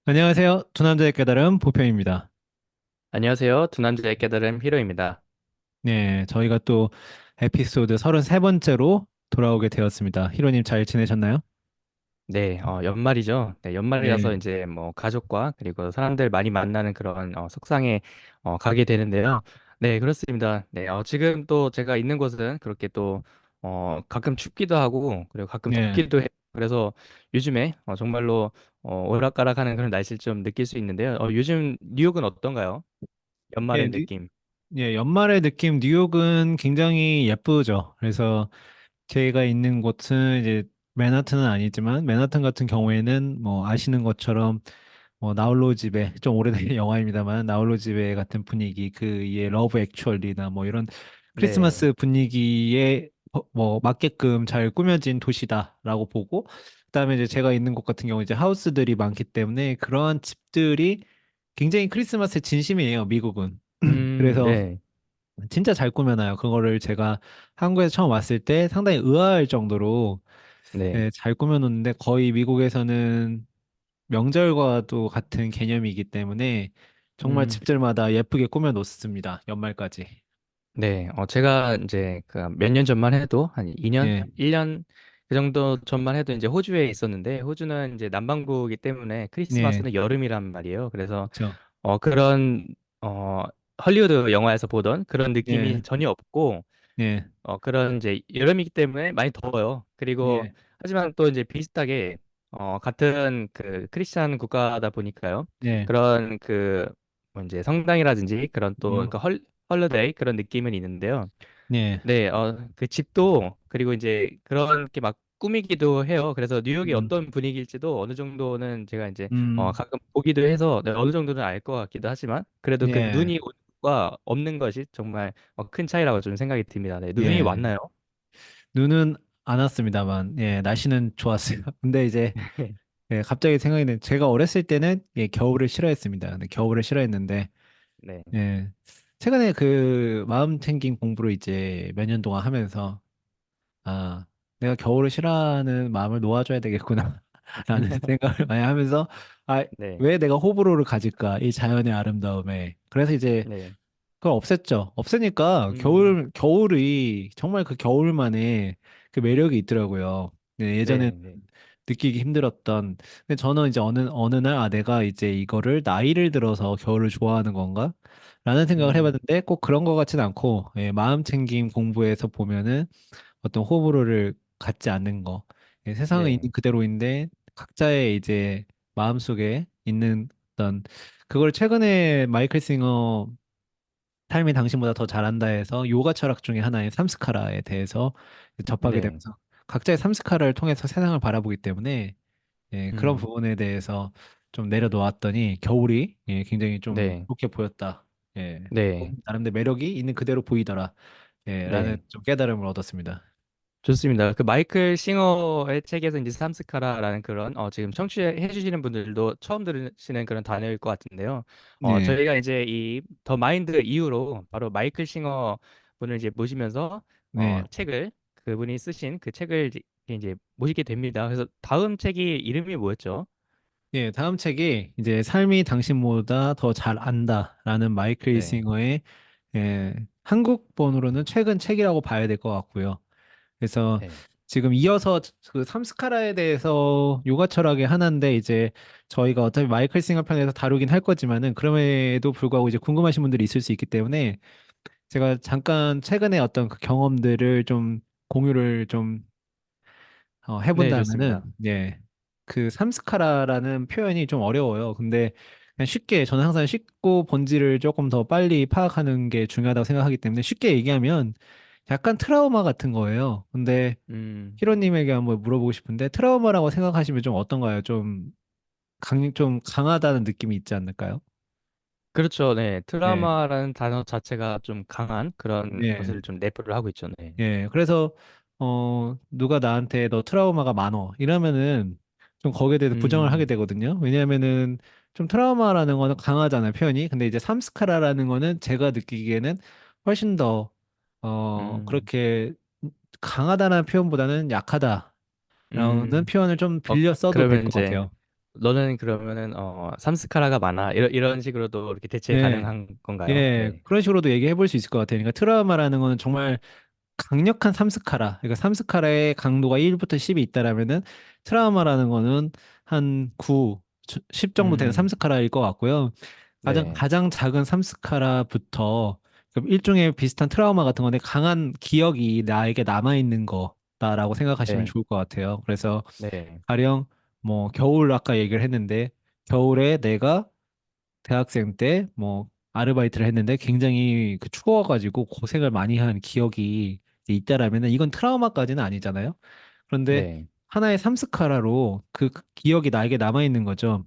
안녕하세요. 두 남자의 깨달음 보편입니다. 안녕하세요. 두 남자의 깨달음 히로입니다. 네, 저희가 또 에피소드 33번째로 돌아오게 되었습니다. 히로님 잘 지내셨나요? 네, 연말이죠. 네, 연말이라서 네, 이제 뭐 가족과 그리고 사람들 많이 만나는 그런 속상에 가게 되는데요. 네, 그렇습니다. 네, 지금 또 제가 있는 곳은 그렇게 또 가끔 춥기도 하고 그리고 가끔 네, 덥기도 해요. 그래서 요즘에 정말로 오락가락하는 그런 날씨를 좀 느낄 수 있는데요. 요즘 뉴욕은 어떤가요? 예, 연말의 느낌. 연말의 느낌 뉴욕은 굉장히 예쁘죠. 그래서 제가 있는 곳은 이제 맨하튼은 아니지만 맨하튼 같은 경우에는 뭐 아시는 것처럼 나홀로 집에 좀 오래된 영화입니다만 나홀로 집에 같은 분위기 그의 러브 액츄얼리나 뭐 이런 네. 크리스마스 분위기에 뭐 맞게끔 잘 꾸며진 도시다라고 보고 그다음에 이제 제가 있는 곳 같은 경우 이제 하우스들이 많기 때문에 그러한 집들이 굉장히 크리스마스에 진심이에요, 미국은. 그래서 네. 진짜 잘 꾸며놔요. 그거를 제가 한국에서 처음 왔을 때 상당히 의아할 정도로 네. 예, 잘 꾸며놓는데 거의 미국에서는 명절과도 같은 개념이기 때문에 정말 음. 집들마다 예쁘게 꾸며 놓습니다. 연말까지. 네, 제가 이제 그 몇 년 전만 해도 한 2년, 예, 1년 그 정도 전만 해도 이제 호주에 있었는데 호주는 이제 남반구이기 때문에 예, 크리스마스는 여름이란 말이에요. 그래서 그렇죠. 그런 어 헐리우드 영화에서 보던 그런 느낌이 예, 전혀 없고 예, 그런 이제 여름이기 때문에 많이 더워요. 그리고 예, 하지만 또 이제 비슷하게 같은 그 크리스찬 국가다 보니까요. 예, 그런 그뭐 이제 성당이라든지 그런 또 음, 그 헐러데이 그런 느낌은 있는데요. 예, 네, 그 집도 그리고 이제 그런 게 막 꾸미기도 해요. 그래서 뉴욕이 음, 어떤 분위기일지도 어느 정도는 제가 이제 음, 가끔 보기도 해서 네, 어느 정도는 알 것 같기도 하지만 그래도 그 예, 눈이 오는 것과 없는 것이 정말 큰 차이라고 좀 생각이 듭니다. 네, 눈이 예. 왔나요? 눈은 안 왔습니다만, 예, 날씨는 좋았어요. 근데 이제 예, 갑자기 생각이 는 제가 어렸을 때는 예, 겨울을 싫어했습니다. 근데 겨울을 싫어했는데 네. 예, 최근에 그 마음 챙김 공부를 이제 몇 년 동안 하면서 아, 내가 겨울을 싫어하는 마음을 놓아줘야 되겠구나. 라는 생각을 많이 하면서, 아, 네. 왜 내가 호불호를 가질까? 이 자연의 아름다움에. 그래서 이제 네. 그걸 없앴죠. 없애니까 음. 겨울이 정말 그 겨울만의 그 매력이 있더라고요. 네, 예전에 네. 네. 느끼기 힘들었던. 근데 저는 이제 어느 날, 아, 내가 이제 이거를 나이를 들어서 겨울을 좋아하는 건가? 라는 생각을 음. 해봤는데 꼭 그런 것 같진 않고, 예, 마음 챙김 공부에서 보면은 어떤 호불호를 갖지 않는 거. 예, 세상은 네. 있는 그대로인데 각자의 이제 마음속에 있는 어떤 그걸 최근에 마이클 싱어 삶이 당신보다 더 잘한다 해서 요가 철학 중에 하나인 삼스카라에 대해서 접하게 네. 되면서 각자의 삼스카라를 통해서 세상을 바라보기 때문에 예, 그런 음. 부분에 대해서 좀 내려놓았더니 겨울이 예, 굉장히 좀 네. 좋게 보였다. 예, 네. 나름대로 매력이 있는 그대로 보이더라. 예, 라는 네. 좀 깨달음을 얻었습니다. 좋습니다. 그 마이클 싱어의 책에서 이제 삼스카라라는 그런 지금 청취해 주시는 분들도 처음 들으시는 그런 단어일 것 같은데요. 네, 저희가 이제 이 더 마인드 이후로 바로 마이클 싱어 분을 이제 모시면서 네. 책을 그분이 쓰신 그 책을 이제 모시게 됩니다. 그래서 다음 책이 이름이 뭐였죠? 예, 다음 책이 이제 삶이 당신보다 더 잘 안다라는 마이클 네. 이싱어의 예, 한국본으로는 최근 책이라고 봐야 될 것 같고요. 그래서 네. 지금 이어서 그 삼스카라에 대해서 요가 철학의 하나인데 이제 저희가 어차피 마이클 싱어 편에서 다루긴 할 거지만은 그럼에도 불구하고 이제 궁금하신 분들이 있을 수 있기 때문에 제가 잠깐 최근에 어떤 그 경험들을 좀 공유를 좀 네, 해본다면은, 좋습니다. 예, 그 삼스카라라는 표현이 좀 어려워요. 근데 그냥 쉽게, 저는 항상 쉽고 본질을 조금 더 빨리 파악하는 게 중요하다고 생각하기 때문에 쉽게 얘기하면 약간 트라우마 같은 거예요. 근데 음. 히로님에게 한번 물어보고 싶은데 트라우마라고 생각하시면 좀 어떤가요? 좀 강하다는 느낌이 있지 않을까요? 그렇죠. 네. 네, 트라우마라는 단어 자체가 좀 강한 그런 네. 것을 좀 내포를 하고 있죠. 네. 예, 그래서 누가 나한테 너 트라우마가 많어 이러면은 좀 거기에 대해서 부정을 하게 음. 되거든요. 왜냐하면은 좀 트라우마라는 거는 강하잖아요, 표현이. 근데 이제 삼스카라라는 거는 제가 느끼기에는 훨씬 더 음. 그렇게 강하다는 표현보다는 약하다라는 음. 표현을 좀 빌려 써도 될 그러면 것 이제 같아요. 너는 그러면은 삼스카라가 많아. 이런 식으로도 이렇게 대체 네. 가능한 건가요? 예, 네. 그런 식으로도 얘기해 볼 수 있을 것 같아요. 그러니까 트라우마라는 거는 정말 강력한 삼스카라. 그러니까 삼스카라의 강도가 1부터 10이 있다라면은 트라우마라는 거는 한 9, 10 정도 되는 음, 삼스카라일 것 같고요. 네. 가장 작은 삼스카라부터 일종의 비슷한 트라우마 같은 건데 강한 기억이 나에게 남아 있는 거다라고 생각하시면 네. 좋을 것 같아요. 그래서 네. 가령 뭐 겨울 아까 얘기를 했는데 겨울에 내가 대학생 때 뭐 아르바이트를 했는데 굉장히 그 추워가지고 고생을 많이 한 기억이 있다라면은 이건 트라우마까지는 아니잖아요. 그런데 네. 하나의 삼스카라로 그 기억이 나에게 남아 있는 거죠.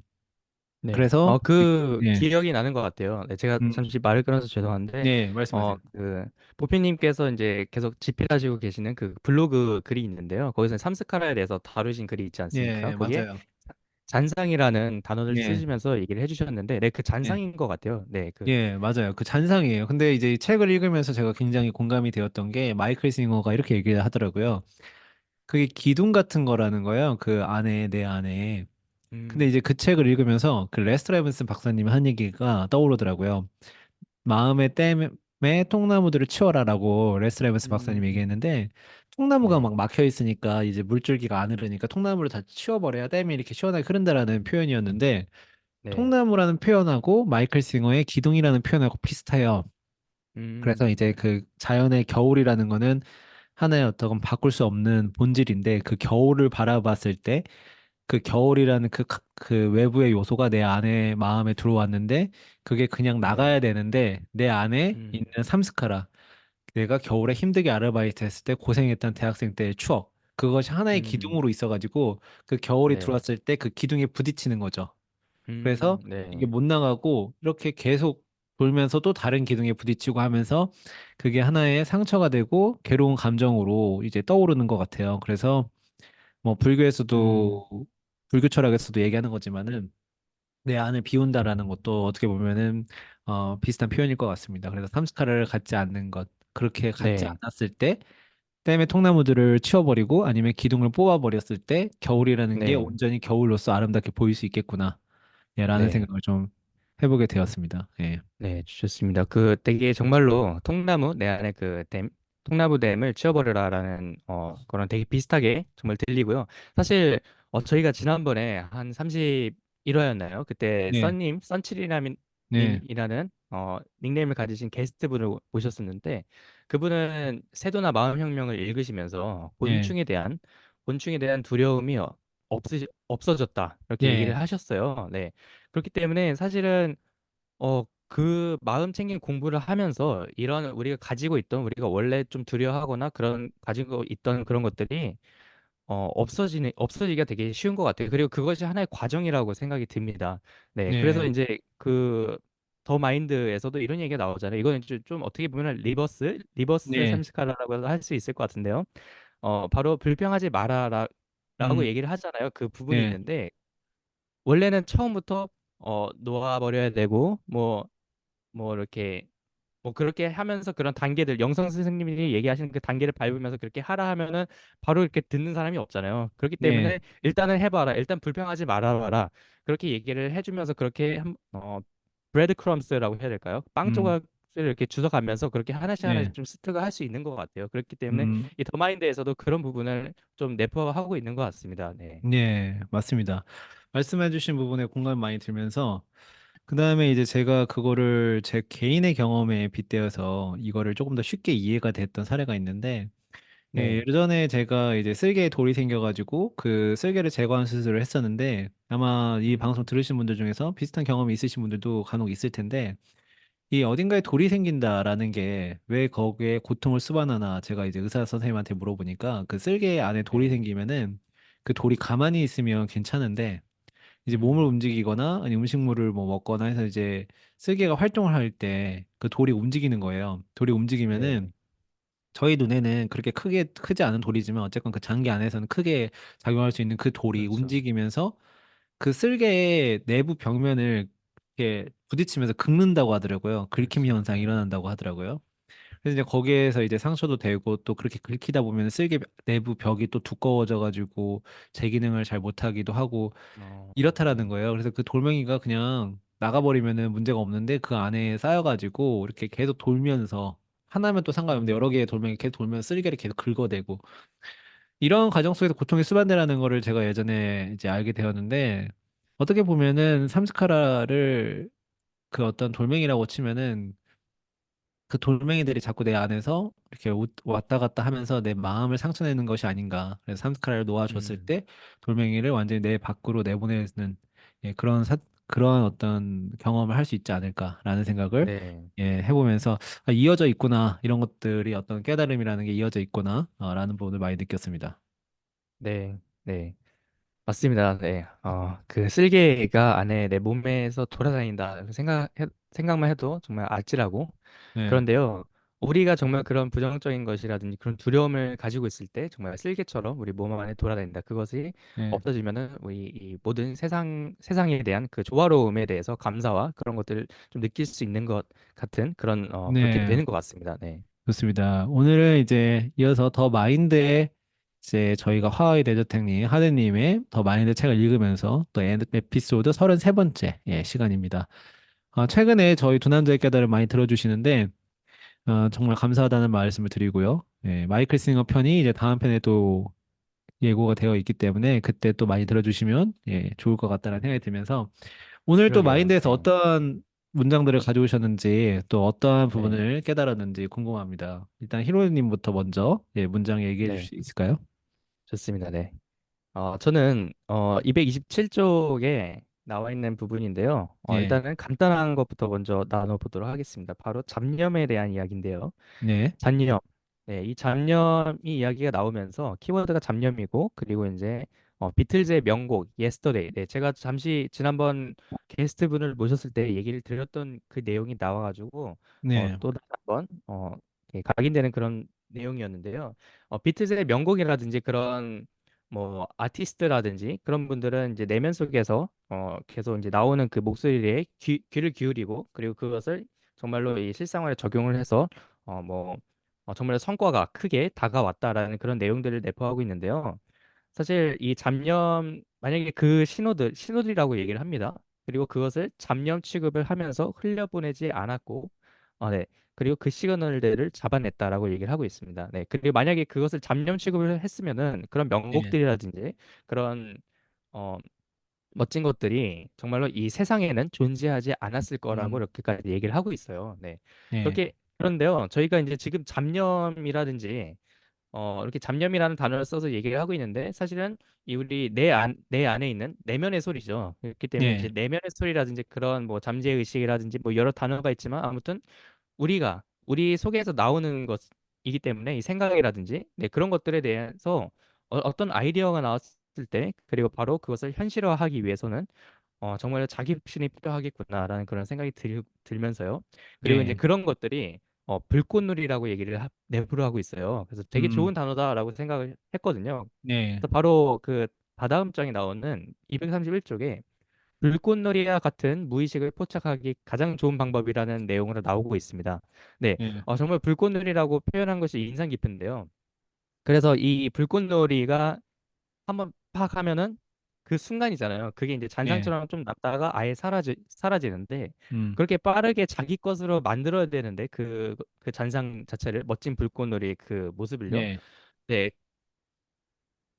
네. 그래서 그 예, 기억이 나는 것 같아요. 네, 제가 음, 잠시 말을 끊어서 죄송한데, 네, 말씀하세요. 그, 뽀피님께서 이제 계속 집필하시고 계시는 그 블로그 글이 있는데요. 거기서 삼스카라에 대해서 다루신 글이 있지 않습니까? 예, 거기에 맞아요. 잔상이라는 단어를 예, 쓰시면서 얘기를 해주셨는데, 네, 그 예, 잔상인 것 같아요. 네, 예, 맞아요. 그 잔상이에요. 근데 이제 이 책을 읽으면서 제가 굉장히 공감이 되었던 게 마이클 싱어가 이렇게 얘기를 하더라고요. 그게 기둥 같은 거라는 거예요. 그 안에 내 안에. 근데 음, 이제 그 책을 읽으면서 그 레스터 레븐슨 박사님이 한 얘기가 떠오르더라고요. 마음의 댐에 통나무들을 치워라라고 레스터 레븐슨 박사님이 음, 얘기했는데 통나무가 네, 막 막혀 있으니까 이제 물줄기가 안 흐르니까 통나무를 다 치워버려야 댐이 이렇게 시원하게 흐른다라는 표현이었는데 네, 통나무라는 표현하고 마이클 싱어의 기둥이라는 표현하고 비슷해요. 그래서 이제 네, 그 자연의 겨울이라는 거는 하나의 어떤 바꿀 수 없는 본질인데 그 겨울을 바라봤을 때 그 겨울이라는 그 외부의 요소가 내 안에 마음에 들어왔는데 그게 그냥 네, 나가야 되는데 내 안에 있는 음, 삼스카라 내가 겨울에 힘들게 아르바이트 했을 때 고생했던 대학생 때의 추억 그것이 하나의 음, 기둥으로 있어가지고 그 겨울이 네, 들어왔을 때 그 기둥에 부딪히는 거죠. 그래서 이게 네, 못 나가고 이렇게 계속 돌면서 또 다른 기둥에 부딪히고 하면서 그게 하나의 상처가 되고 괴로운 감정으로 이제 떠오르는 것 같아요. 그래서 뭐 음, 불교 철학에서도 얘기하는 거지만은 내 안을 비운다라는 것도 어떻게 보면은 비슷한 표현일 것 같습니다. 그래서 삼스카라를 갖지 않는 것 그렇게 갖지 네, 않았을 때 댐의 통나무들을 치워버리고 아니면 기둥을 뽑아버렸을 때 겨울이라는 게 네, 온전히 겨울로서 아름답게 보일 수 있겠구나. 예, 라는 네. 생각을 좀 해보게 되었습니다. 예. 네, 주셨습니다. 그 되게 정말로 통나무 내 안에 그 댐, 통나무 댐을 치워버려라라는 그런 되게 비슷하게 정말 들리고요. 사실 저희가 지난번에 한 31화였나요? 그때 네, 썬칠이라는 네, 님이라는 닉네임을 가지신 게스트분을 모셨었는데 그분은 세도나 마음혁명을 읽으시면서 네, 곤충에 대한 두려움이 없어졌다 이렇게 얘기를 네, 하셨어요. 네. 그렇기 때문에 사실은 그 마음 챙김 공부를 하면서 이런 우리가 가지고 있던 우리가 원래 좀 두려워하거나 그런 가지고 있던 그런 것들이 없어지기가 되게 쉬운 것 같아요. 그리고 그것이 하나의 과정이라고 생각이 듭니다. 네, 그래서 네, 이제 그 더 마인드에서도 이런 얘기가 나오잖아요. 이거는 좀 어떻게 보면 리버스 네, 삼스카라라고 할 수 있을 것 같은데요. 바로 불평하지 마라라고 음, 얘기를 하잖아요. 그 부분이 네, 있는데 원래는 처음부터 놓아버려야 되고 뭐 이렇게 뭐 그렇게 하면서 그런 단계들 영성 스승님이 얘기하시는 그 단계를 밟으면서 그렇게 하라 하면은 바로 이렇게 듣는 사람이 없잖아요. 그렇기 네, 때문에 일단은 해봐라. 일단 불평하지 말아봐라. 그렇게 얘기를 해주면서 그렇게 브레드 크럼스라고 해야 될까요? 빵 음, 조각을 이렇게 주워가면서 그렇게 하나씩 네, 하나씩 좀 습득을 할 수 있는 것 같아요. 그렇기 때문에 음, 이 더마인드에서도 그런 부분을 좀 내포하고 있는 것 같습니다. 네. 네, 맞습니다. 말씀해주신 부분에 공감이 많이 들면서 그 다음에 이제 제가 그거를 제 개인의 경험에 빗대어서 이거를 조금 더 쉽게 이해가 됐던 사례가 있는데 예, 네. 예전에 제가 이제 쓸개에 돌이 생겨가지고 그 쓸개를 제거하는 수술을 했었는데 아마 이 방송 음, 들으신 분들 중에서 비슷한 경험이 있으신 분들도 간혹 있을 텐데 이 어딘가에 돌이 생긴다라는 게 왜 거기에 고통을 수반하나 제가 이제 의사 선생님한테 물어보니까 그 쓸개 안에 돌이 네. 생기면은 그 돌이 가만히 있으면 괜찮은데 이제 몸을 음, 움직이거나 아니 음식물을 뭐 먹거나 해서 이제 쓸개가 활동을 할 때 그 돌이 움직이는 거예요. 돌이 움직이면은 네. 저희 눈에는 그렇게 크지 않은 돌이지만 어쨌건 그 장기 안에서는 크게 작용할 수 있는 그 돌이 그렇죠. 움직이면서 그 쓸개의 내부 벽면을 이렇게 부딪히면서 긁는다고 하더라고요. 긁힘 그렇죠. 현상이 네. 일어난다고 하더라고요. 그래서 이제 거기에서 이제 상처도 되고 또 그렇게 긁히다 보면 쓸개 내부 벽이 또 두꺼워져가지고 제 기능을 잘 못하기도 하고 이렇다라는 네. 거예요. 그래서 그 돌멩이가 그냥 나가버리면은 문제가 없는데 그 안에 쌓여가지고 이렇게 계속 돌면서 하나면 또 상관없는데 여러 개의 돌멩이 계속 돌면서 쓸개를 계속 긁어대고 이런 과정 속에서 고통이 수반되라는 거를 제가 예전에 이제 알게 되었는데 어떻게 보면은 삼스카라를 그 어떤 돌멩이라고 치면은 그 돌멩이들이 자꾸 내 안에서 이렇게 왔다 갔다 하면서 내 마음을 상처내는 것이 아닌가. 그래서 삼스카라를 놓아줬을 음, 때 돌멩이를 완전히 내 밖으로 내보내는 예, 그런 어떤 경험을 할 수 있지 않을까라는 생각을 네. 예, 해보면서 아, 이어져 있구나. 이런 것들이 어떤 깨달음이라는 게 이어져 있구나. 라는 부분을 많이 느꼈습니다. 네. 네. 맞습니다. 네. 그 쓸개가 안에 내 몸에서 돌아다닌다. 생각만 해도 정말 아찔하고. 네, 그런데요. 우리가 정말 그런 부정적인 것이라든지 그런 두려움을 가지고 있을 때 정말 쓸개처럼 우리 몸 안에 돌아다닌다. 그것이 네, 없어지면은 우리 이 모든 세상에 대한 그 조화로움에 대해서 감사와 그런 것들을 좀 느낄 수 있는 것 같은 그런 그렇게 네. 되는 것 같습니다. 네. 좋습니다. 오늘은 이제 이어서 더 마인드의 이제 저희가 화의 대저택님, 하느님의 더 마인드 책을 읽으면서 또 에피소드 33번째 예, 시간입니다. 최근에 저희 두 남자의 깨달음 많이 들어주시는데 정말 감사하다는 말씀을 드리고요. 예, 마이클 싱어 편이 이제 다음 편에 또 예고가 되어 있기 때문에 그때 또 많이 들어주시면 예, 좋을 것 같다는 생각이 들면서 오늘 또 그러게요. 마인드에서 네. 어떤 문장들을 가져오셨는지 또 어떠한 네. 부분을 깨달았는지 궁금합니다. 일단 히로님부터 먼저 예, 문장 얘기해 주실 네. 수 있을까요? 좋습니다. 네. 저는 227쪽에 나와 있는 부분인데요. 예, 일단은 간단한 것부터 먼저 나눠보도록 하겠습니다. 바로 잡념에 대한 이야기인데요. 네, 잡념. 네, 이 잡념이 이야기가 나오면서 키워드가 잡념이고 그리고 이제 비틀즈의 명곡 Yesterday. 네, 제가 잠시 지난번 게스트분을 모셨을 때 얘기를 드렸던 그 내용이 나와가지고 네, 또 다시 한번 각인되는 그런 내용이었는데요. 비틀즈의 명곡이라든지 그런 뭐 아티스트라든지 그런 분들은 이제 내면 속에서 계속 이제 나오는 그 목소리에 귀를 기울이고 그리고 그것을 정말로 이 실생활에 적용을 해서 뭐 정말 성과가 크게 다가왔다라는 그런 내용들을 내포하고 있는데요. 사실 이 잡념 만약에 그 신호들이라고 얘기를 합니다. 그리고 그것을 잡념 취급을 하면서 흘려보내지 않았고, 네. 그리고 그 시그널들을 잡아냈다라고 얘기를 하고 있습니다. 네. 그리고 만약에 그것을 잡념 취급을 했으면은 그런 예, 명곡들이라든지 그런 어, 멋진 것들이 정말로 이 세상에는 존재하지 않았을 거라고 음, 이렇게까지 얘기를 하고 있어요. 네. 예, 그렇게 그런데요. 저희가 이제 지금 잡념이라든지 이렇게 잡념이라는 단어를 써서 얘기를 하고 있는데 사실은 이 우리 내 안에 있는 내면의 소리죠. 그렇기 때문에 이제 예, 내면의 소리라든지 그런 뭐 잠재의식이라든지 뭐 여러 단어가 있지만 아무튼 우리 속에서 나오는 것이기 때문에 이 생각이라든지 네, 그런 것들에 대해서 어떤 아이디어가 나왔을 때 그리고 바로 그것을 현실화하기 위해서는 정말 자기 혁신이 필요하겠구나라는 그런 생각이 들면서요. 그리고 이제 예, 그런 것들이 불꽃놀이라고 내부를 하고 있어요. 그래서 되게 좋은 음, 단어다라고 생각을 했거든요. 예, 그래서 바로 그 다다음 장에 나오는 231쪽에 불꽃놀이와 같은 무의식을 포착하기 가장 좋은 방법이라는 내용으로 나오고 있습니다. 네, 예, 정말 불꽃놀이라고 표현한 것이 인상 깊은데요. 그래서 이 불꽃놀이가 한번 팍 하면은 그 순간이잖아요. 그게 이제 예, 잔상처럼 좀 났다가 아예 사라지는데 음, 그렇게 빠르게 자기 것으로 만들어야 되는데 그 잔상 자체를 멋진 불꽃놀이의 그 모습을요. 예, 네,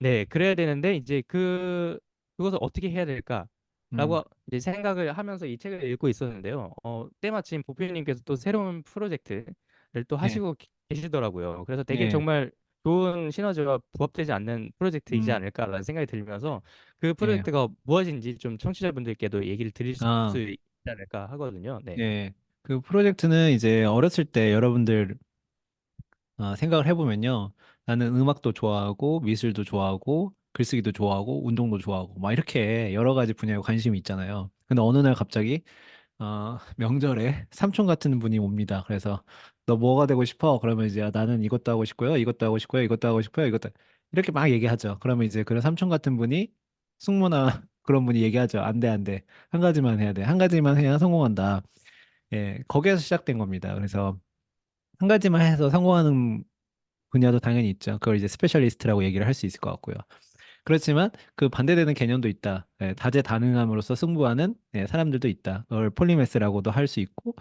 네, 그래야 되는데 이제 그것을 어떻게 해야 음, 될까라고 이제 생각을 하면서 이 책을 읽고 있었는데요. 때마침 보필님께서 또 새로운 프로젝트를 또 예, 하시고 계시더라고요. 그래서 되게 예, 정말 좋은 시너지와 부합되지 않는 프로젝트이지 음, 않을까라는 생각이 들면서 그 예, 프로젝트가 무엇인지 좀 청취자분들께도 얘기를 드릴 수 아, 있지 않을까 하거든요. 네. 예. 그 프로젝트는 이제 어렸을 때 여러분들 생각을 해보면요. 나는 음악도 좋아하고, 미술도 좋아하고, 글쓰기도 좋아하고, 운동도 좋아하고, 막 이렇게 여러 가지 분야에 관심이 있잖아요. 근데 어느 날 갑자기, 명절에 삼촌 같은 분이 옵니다. 그래서, 너 뭐가 되고 싶어? 그러면 이제 나는 이것도 하고 싶고요, 이것도 하고 싶고요, 이것도 하고 싶고요, 이것도. 이렇게 막 얘기하죠. 그러면 이제 그런 삼촌 같은 분이, 숙모나 그런 분이 얘기하죠. 안 돼, 안 돼. 한 가지만 해야 돼. 한 가지만 해야 성공한다. 예, 거기에서 시작된 겁니다. 그래서, 한 가지만 해서 성공하는 분야도 당연히 있죠. 그걸 이제 스페셜리스트라고 얘기를 할 수 있을 것 같고요. 그렇지만 그 반대되는 개념도 있다. 다재다능함으로써 승부하는 사람들도 있다. 그걸 폴리매스라고도 할 수 있고,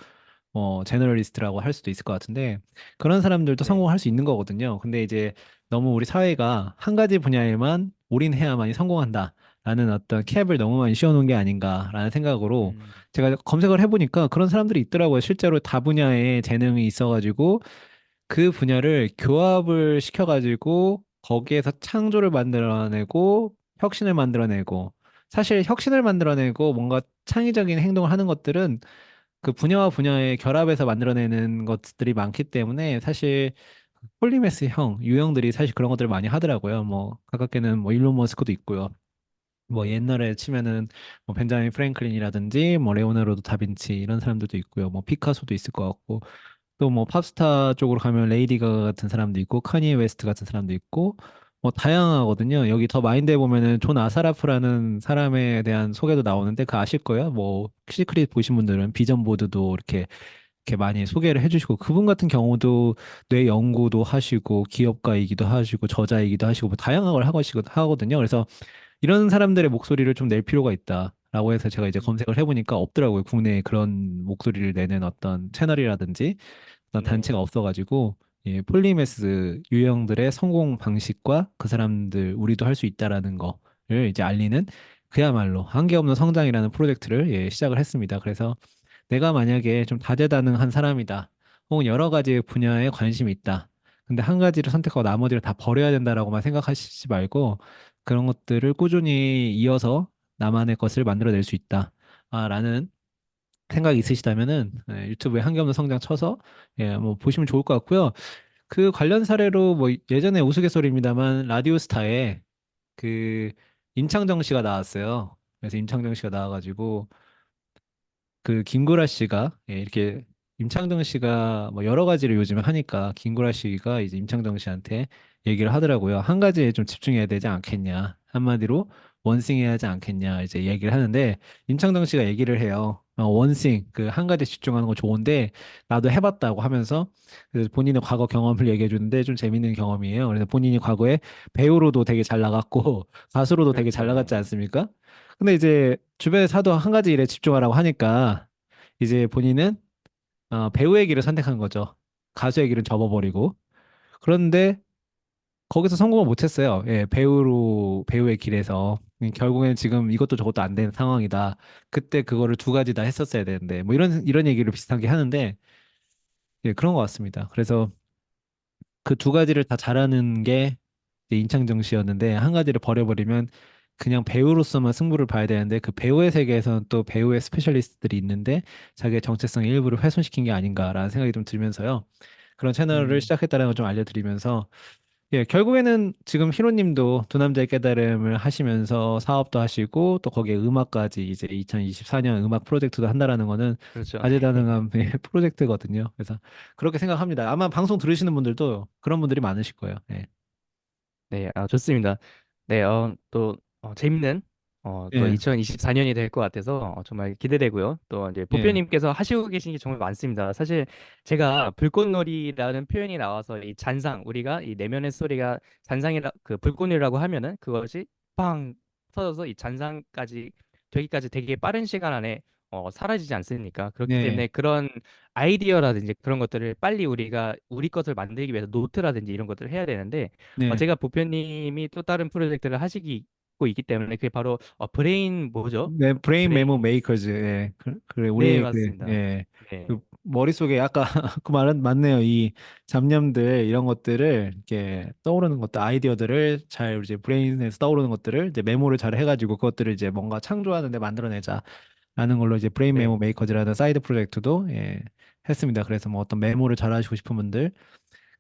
제너럴리스트라고 할 수도 있을 것 같은데, 그런 사람들도 네. 성공할 수 있는 거거든요. 근데 이제 너무 우리 사회가 한 가지 분야에만 올인해야만이 성공한다. 라는 어떤 캡을 너무 많이 씌워놓은 게 아닌가라는 생각으로 음, 제가 검색을 해보니까 그런 사람들이 있더라고요. 실제로 다 분야에 재능이 있어가지고 그 분야를 교합을 시켜가지고 거기에서 창조를 만들어내고 혁신을 만들어내고 사실 혁신을 만들어내고 뭔가 창의적인 행동을 하는 것들은 그 분야와 분야의 결합해서 만들어내는 것들이 많기 때문에 사실 폴리메스 형, 유형들이 사실 그런 것들을 많이 하더라고요. 뭐 가깝게는 뭐 일론 머스크도 있고요. 뭐 네. 옛날에 치면은 뭐 벤자민 프랭클린이라든지 뭐 레오나르도 다빈치 이런 사람들도 있고요. 뭐 피카소도 있을 것 같고 또 뭐 팝스타 쪽으로 가면 레이디 가가 같은 사람도 있고 카니에 웨스트 같은 사람도 있고 뭐 다양하거든요. 여기 더 마인드에 보면은 존 아사라프라는 사람에 대한 소개도 나오는데 그 아실 거예요. 뭐 시크릿 보신 분들은 비전 보드도 이렇게 많이 소개를 해주시고 그분 같은 경우도 뇌 연구도 하시고 기업가이기도 하시고 저자이기도 하시고 뭐 다양한 걸 하거든요. 그래서 이런 사람들의 목소리를 좀 낼 필요가 있다라고 해서 제가 이제 음, 검색을 해보니까 없더라고요. 국내에 그런 목소리를 내는 어떤 채널이라든지 어떤 단체가 네. 없어가지고 예, 폴리메스 유형들의 성공 방식과 그 사람들 우리도 할 수 있다라는 거를 이제 알리는 그야말로 한계 없는 성장이라는 프로젝트를 예, 시작을 했습니다. 그래서 내가 만약에 좀 다재다능한 사람이다. 혹은 여러 가지 분야에 관심이 있다. 근데 한 가지를 선택하고 나머지를 다 버려야 된다라고만 생각하시지 말고 그런 것들을 꾸준히 이어서 나만의 것을 만들어낼 수 있다. 라는 생각이 네. 있으시다면은 유튜브에 한경도 성장 쳐서 예, 뭐 보시면 좋을 것 같고요. 그 관련 사례로 뭐 예전에 우스갯소리입니다만 라디오스타에 그 임창정 씨가 나왔어요. 그래서 임창정 씨가 나와가지고 그 김구라 씨가 예, 이렇게 임창정 씨가 뭐 여러 가지를 요즘 하니까 김구라 씨가 이제 임창정 씨한테 얘기를 하더라고요. 한 가지에 좀 집중해야 되지 않겠냐. 한마디로 원싱해야 하지 않겠냐. 이제 얘기를 하는데 임창정 씨가 얘기를 해요. 원싱 그 한 가지에 집중하는 거 좋은데 나도 해봤다고 하면서 그 본인의 과거 경험을 얘기해 주는데 좀 재밌는 경험이에요. 그래서 본인이 과거에 배우로도 되게 잘 나갔고 가수로도 되게 잘 그렇죠. 나갔지 네. 않습니까? 근데 이제 주변에 사도 한 가지 일에 집중하라고 하니까 이제 본인은 배우의 길을 선택한 거죠. 가수의 길은 접어버리고. 그런데 거기서 성공을 못했어요. 예, 배우의 길에서. 결국엔 지금 이것도 저것도 안 되는 상황이다. 그때 그거를 두 가지 다 했었어야 되는데, 뭐 이런 얘기를 비슷하게 하는데, 예, 그런 것 같습니다. 그래서 그 두 가지를 다 잘하는 게 이제 임창정 씨였는데, 한 가지를 버려버리면 그냥 배우로서만 승부를 봐야 되는데, 그 배우의 세계에서는 또 배우의 스페셜리스트들이 있는데, 자기의 정체성의 일부를 훼손시킨 게 아닌가라는 생각이 좀 들면서요. 그런 채널을 음, 시작했다는 걸 좀 알려드리면서, 예, 결국에는 지금 히로님도 두 남자의 깨달음을 하시면서 사업도 하시고 또 거기에 음악까지 이제 2024년 음악 프로젝트도 한다라는 거는 그렇죠. 다재다능한 프로젝트거든요. 그래서 그렇게 생각합니다. 아마 방송 들으시는 분들도 그런 분들이 많으실 거예요. 예. 네, 좋습니다. 네, 또 재밌는 또 예, 2024년이 될 것 같아서 정말 기대되고요. 또 이제 예, 보표님께서 하시고 계신 게 정말 많습니다. 사실 제가 불꽃놀이라는 표현이 나와서 이 잔상, 우리가 이 내면의 소리가 잔상이라 그 불꽃놀이라고 하면은 그것이 빵 터져서 이 잔상까지 되기까지 되게 빠른 시간 안에 사라지지 않습니까? 그렇기 네, 때문에 그런 아이디어라든지 그런 것들을 빨리 우리가 우리 것을 만들기 위해서 노트라든지 이런 것들을 해야 되는데 네. 제가 보편님이 또 다른 프로젝트를 하시고 있기 때문에 그게 바로 브레인 뭐죠? 네, 브레인 메모 브레인 메이커즈. 예. 그래 네 우리 맞습니다. 예. 네, 그 머릿속에 아까 그 말은 맞네요. 이 잡념들 이런 것들을 이렇게 떠오르는 것들 아이디어들을 잘 이제 브레인에서 떠오르는 것들을 이제 메모를 잘 해가지고 그것들을 이제 뭔가 창조하는 데 만들어내자라는 걸로 이제 브레인 메모 네, 메이커즈라는 사이드 프로젝트도 예, 했습니다. 그래서 뭐 어떤 메모를 잘 하시고 싶은 분들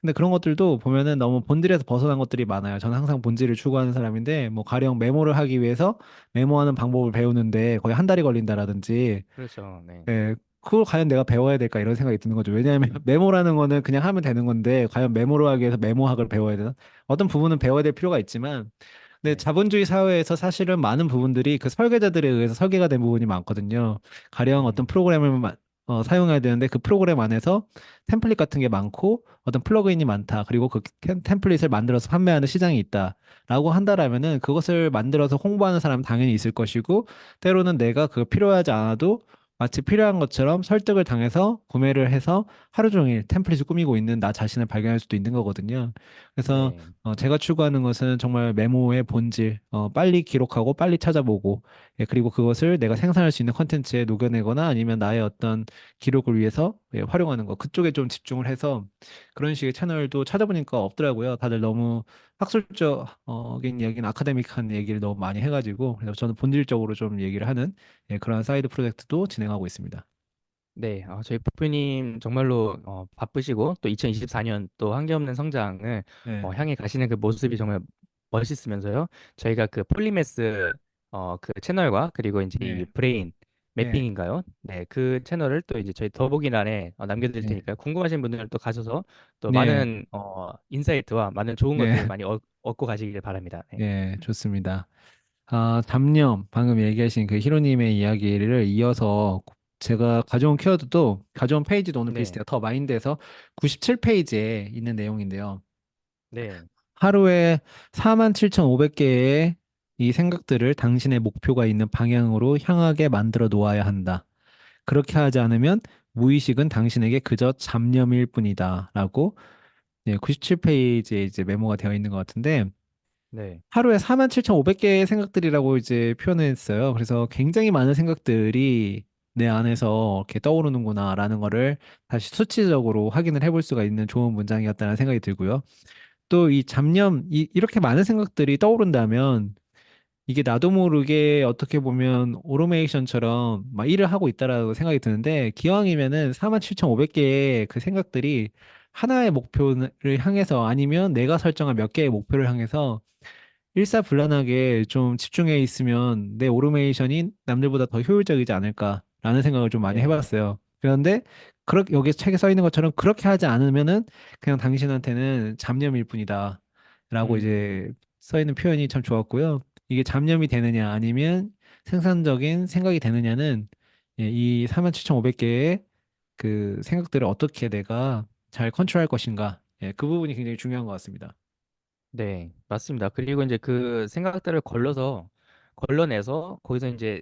근데 그런 것들도 보면은 너무 본질에서 벗어난 것들이 많아요. 저는 항상 본질을 추구하는 사람인데, 뭐 가령 메모를 하기 위해서 메모하는 방법을 배우는데 거의 한 달이 걸린다라든지, 그렇죠. 네, 예, 그걸 과연 내가 배워야 될까 이런 생각이 드는 거죠. 왜냐하면 메모라는 거는 그냥 하면 되는 건데, 과연 메모를 하기 위해서 메모학을 배워야 되나? 어떤 부분은 배워야 될 필요가 있지만, 근데 네, 자본주의 사회에서 사실은 많은 부분들이 그 설계자들에 의해서 설계가 된 부분이 많거든요. 가령 어떤 음, 프로그램을 사용해야 되는데 그 프로그램 안에서 템플릿 같은 게 많고 어떤 플러그인이 많다. 그리고 그 템플릿을 만들어서 판매하는 시장이 있다라고 한다라면은 그것을 만들어서 홍보하는 사람은 당연히 있을 것이고 때로는 내가 그거 필요하지 않아도 마치 필요한 것처럼 설득을 당해서 구매를 해서 하루 종일 템플릿을 꾸미고 있는 나 자신을 발견할 수도 있는 거거든요. 그래서 네. 제가 추구하는 것은 정말 메모의 본질, 빨리 기록하고 빨리 찾아보고, 예, 그리고 그것을 내가 생산할 수 있는 컨텐츠에 녹여내거나 아니면 나의 어떤 기록을 위해서 예, 활용하는 거. 그쪽에 좀 집중을 해서 그런 식의 채널도 찾아보니까 없더라고요. 다들 너무 학술적인 얘기는 아카데믹한 얘기를 너무 많이 해가지고, 그래서 저는 본질적으로 좀 얘기를 하는 예, 그런 사이드 프로젝트도 진행하고 있습니다. 네, 저희 부표님 정말로 바쁘시고 또 2024년 또 한계없는 성장을 네, 향해 가시는 그 모습이 정말 멋있으면서요. 저희가 그 폴리메스 그 채널과 그리고 이제 이 네, 브레인 네, 매핑인가요? 네, 그 채널을 또 이제 저희 더보기란에 남겨드릴 네, 테니까 궁금하신 분들은 또 가셔서 또 네, 많은 인사이트와 많은 좋은 것들을 네, 많이 얻고 가시길 바랍니다. 네. 네, 좋습니다. 잡념, 방금 얘기하신 그 히로님의 이야기를 이어서 제가 가져온 키워드도 가져온 페이지도 오늘 네, 비슷해요. 더 마인드에서 97페이지에 있는 내용인데요. 네, 하루에 47,500개의 이 생각들을 당신의 목표가 있는 방향으로 향하게 만들어 놓아야 한다. 그렇게 하지 않으면 무의식은 당신에게 그저 잡념일 뿐이다. 라고 97페이지에 이제 메모가 되어 있는 것 같은데 네, 하루에 47,500개의 생각들이라고 이제 표현했어요. 그래서 굉장히 많은 생각들이 내 안에서 이렇게 떠오르는구나라는 거를 다시 수치적으로 확인을 해볼 수가 있는 좋은 문장이었다는 생각이 들고요. 또 이 잡념, 이렇게 많은 생각들이 떠오른다면 이게 나도 모르게 어떻게 보면 오토메이션처럼 막 일을 하고 있다라고 생각이 드는데 기왕이면은 47,500개의 그 생각들이 하나의 목표를 향해서 아니면 내가 설정한 몇 개의 목표를 향해서 일사불란하게 좀 집중해 있으면 내 오토메이션이 남들보다 더 효율적이지 않을까라는 생각을 좀 많이 네, 해봤어요. 그런데 그렇게 여기 책에 써 있는 것처럼 그렇게 하지 않으면은 그냥 당신한테는 잡념일 뿐이다. 라고 음, 이제 써 있는 표현이 참 좋았고요. 이게 잡념이 되느냐 아니면 생산적인 생각이 되느냐는 예, 이 47,500개의 그 생각들을 어떻게 내가 잘 컨트롤할 것인가. 예, 그 부분이 굉장히 중요한 것 같습니다. 네, 맞습니다. 그리고 이제 그 생각들을 걸러내서 거기서 이제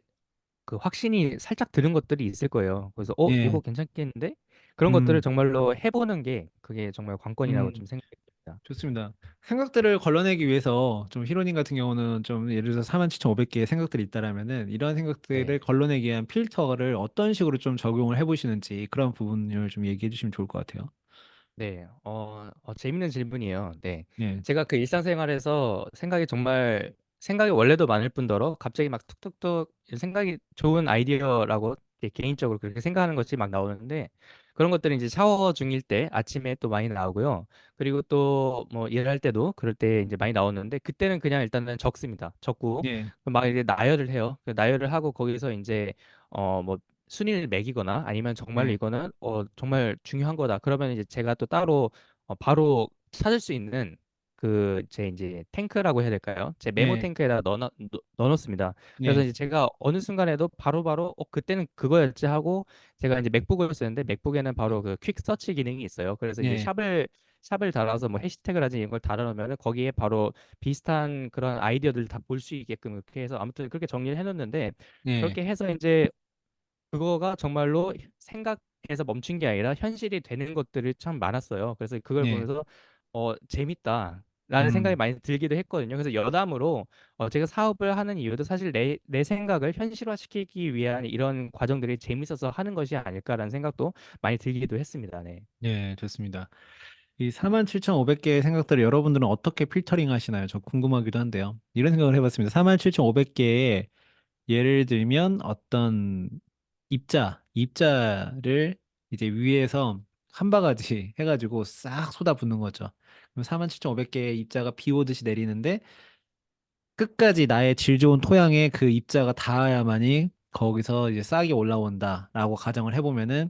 그 확신이 살짝 드는 것들이 있을 거예요. 그래서 이거 예. 괜찮겠는데? 그런 것들을 음. 정말로 해보는 게 그게 정말 관건이라고 음. 좀 생각이 듭니다. 좋습니다. 생각들을 걸러내기 위해서 좀 히로님 같은 경우는 좀 예를 들어서 47,500개의 생각들이 있다라면은 이러한 네. 생각들을 걸러내기 위한 필터를 어떤 식으로 좀 적용을 해보시는지 그런 부분을 좀 얘기해 주시면 좋을 것 같아요. 네, 재밌는 질문이에요. 네. 예, 제가 그 일상생활에서 생각이 원래도 많을 뿐더러 갑자기 막 툭툭툭 생각이 좋은 아이디어라고 이렇게 개인적으로 그렇게 생각하는 것이 막 나오는데 그런 것들이 이제 샤워 중일 때 아침에 또 많이 나오고요. 그리고 또 뭐 일할 때도 그럴 때 이제 많이 나오는데 그때는 그냥 일단은 적습니다. 적고 예, 막 이제 나열을 해요. 그 나열을 하고 거기서 이제 뭐 순위를 매기거나 아니면 정말 예, 이거는 정말 중요한 거다. 그러면 이제 제가 또 따로 바로 찾을 수 있는 그 제 이제 탱크라고 해야 될까요? 제 메모 예, 탱크에다 넣어놓습니다. 그래서 예, 이제 제가 어느 순간에도 바로바로 그때는 그거였지 하고 제가 이제 맥북을 쓰는데 맥북에는 바로 그 퀵 서치 기능이 있어요. 그래서 이제 예, 샵을 달아서 뭐 해시태그라든지 이런 걸 달아놓으면 거기에 바로 비슷한 그런 아이디어들 다 볼 수 있게끔 이렇게 해서 아무튼 그렇게 정리를 해놓는데 예, 그렇게 해서 이제 그거가 정말로 생각에서 멈춘 게 아니라 현실이 되는 것들이 참 많았어요. 그래서 그걸 예, 보면서 재밌다. 라는 생각이 음, 많이 들기도 했거든요. 그래서 여담으로 제가 사업을 하는 이유도 사실 내 생각을 현실화시키기 위한 이런 과정들이 재밌어서 하는 것이 아닐까라는 생각도 많이 들기도 했습니다. 네. 예, 좋습니다. 이 47,500개의 생각들을 여러분들은 어떻게 필터링 하시나요? 저 궁금하기도 한데요. 이런 생각을 해봤습니다. 47,500개의 예를 들면 어떤 입자를 이제 위에서 한 바가지 해가지고 싹 쏟아붓는 거죠. 그럼 47,500개의 입자가 비 오듯이 내리는데 끝까지 나의 질 좋은 토양에 그 입자가 닿아야만이 거기서 이제 싹이 올라온다라고 가정을 해보면은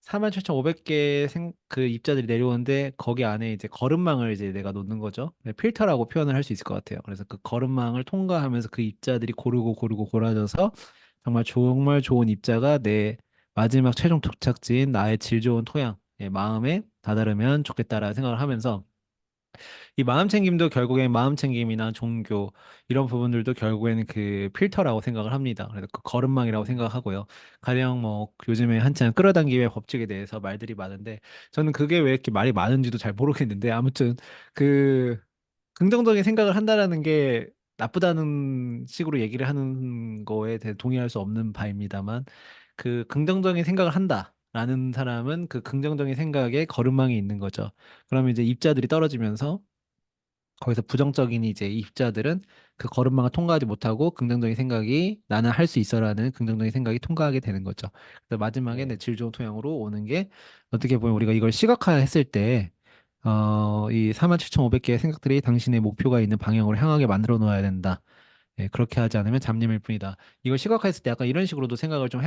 47,500개의 그 입자들이 내려오는데 거기 안에 이제 거름망을 이제 내가 놓는 거죠. 네, 필터라고 표현을 할 수 있을 것 같아요. 그래서 그 거름망을 통과하면서 그 입자들이 고르고 고르고 골라져서 정말 정말 좋은 입자가 내 마지막 최종 도착지인 나의 질 좋은 토양, 예, 마음에 다다르면 좋겠다라는 생각을 하면서 이 마음 챙김도 결국엔 마음 챙김이나 종교 이런 부분들도 결국에는 그 필터라고 생각을 합니다. 그래서 그 걸음망이라고 음, 생각하고요. 가령 뭐 요즘에 한창 끌어당김의 법칙에 대해서 말들이 많은데 저는 그게 왜 이렇게 말이 많은지도 잘 모르겠는데 아무튼 그 긍정적인 생각을 한다라는 게 나쁘다는 식으로 얘기를 하는 거에 대해 동의할 수 없는 바입니다만 그 긍정적인 생각을 한다라는 사람은 그 긍정적인 생각에 거름망이 있는 거죠. 그러면 이제 입자들이 떨어지면서 거기서 부정적인 이제 입자들은 그 걸음망을 통과하지 못하고 긍정적인 생각이 나는 할 수 있어라는 긍정적인 생각이 통과하게 되는 거죠. 그래서 마지막에 내 네, 질 좋은 토양으로 오는 게 어떻게 보면 우리가 이걸 시각화했을 때 이 47,500개의 생각들이 당신의 목표가 있는 방향으로 향하게 만들어 놓아야 된다. 예, 그렇게 하지 않으면 잡념일 뿐이다. 이걸 시각화했을 때 약간 이런 식으로도 생각을 좀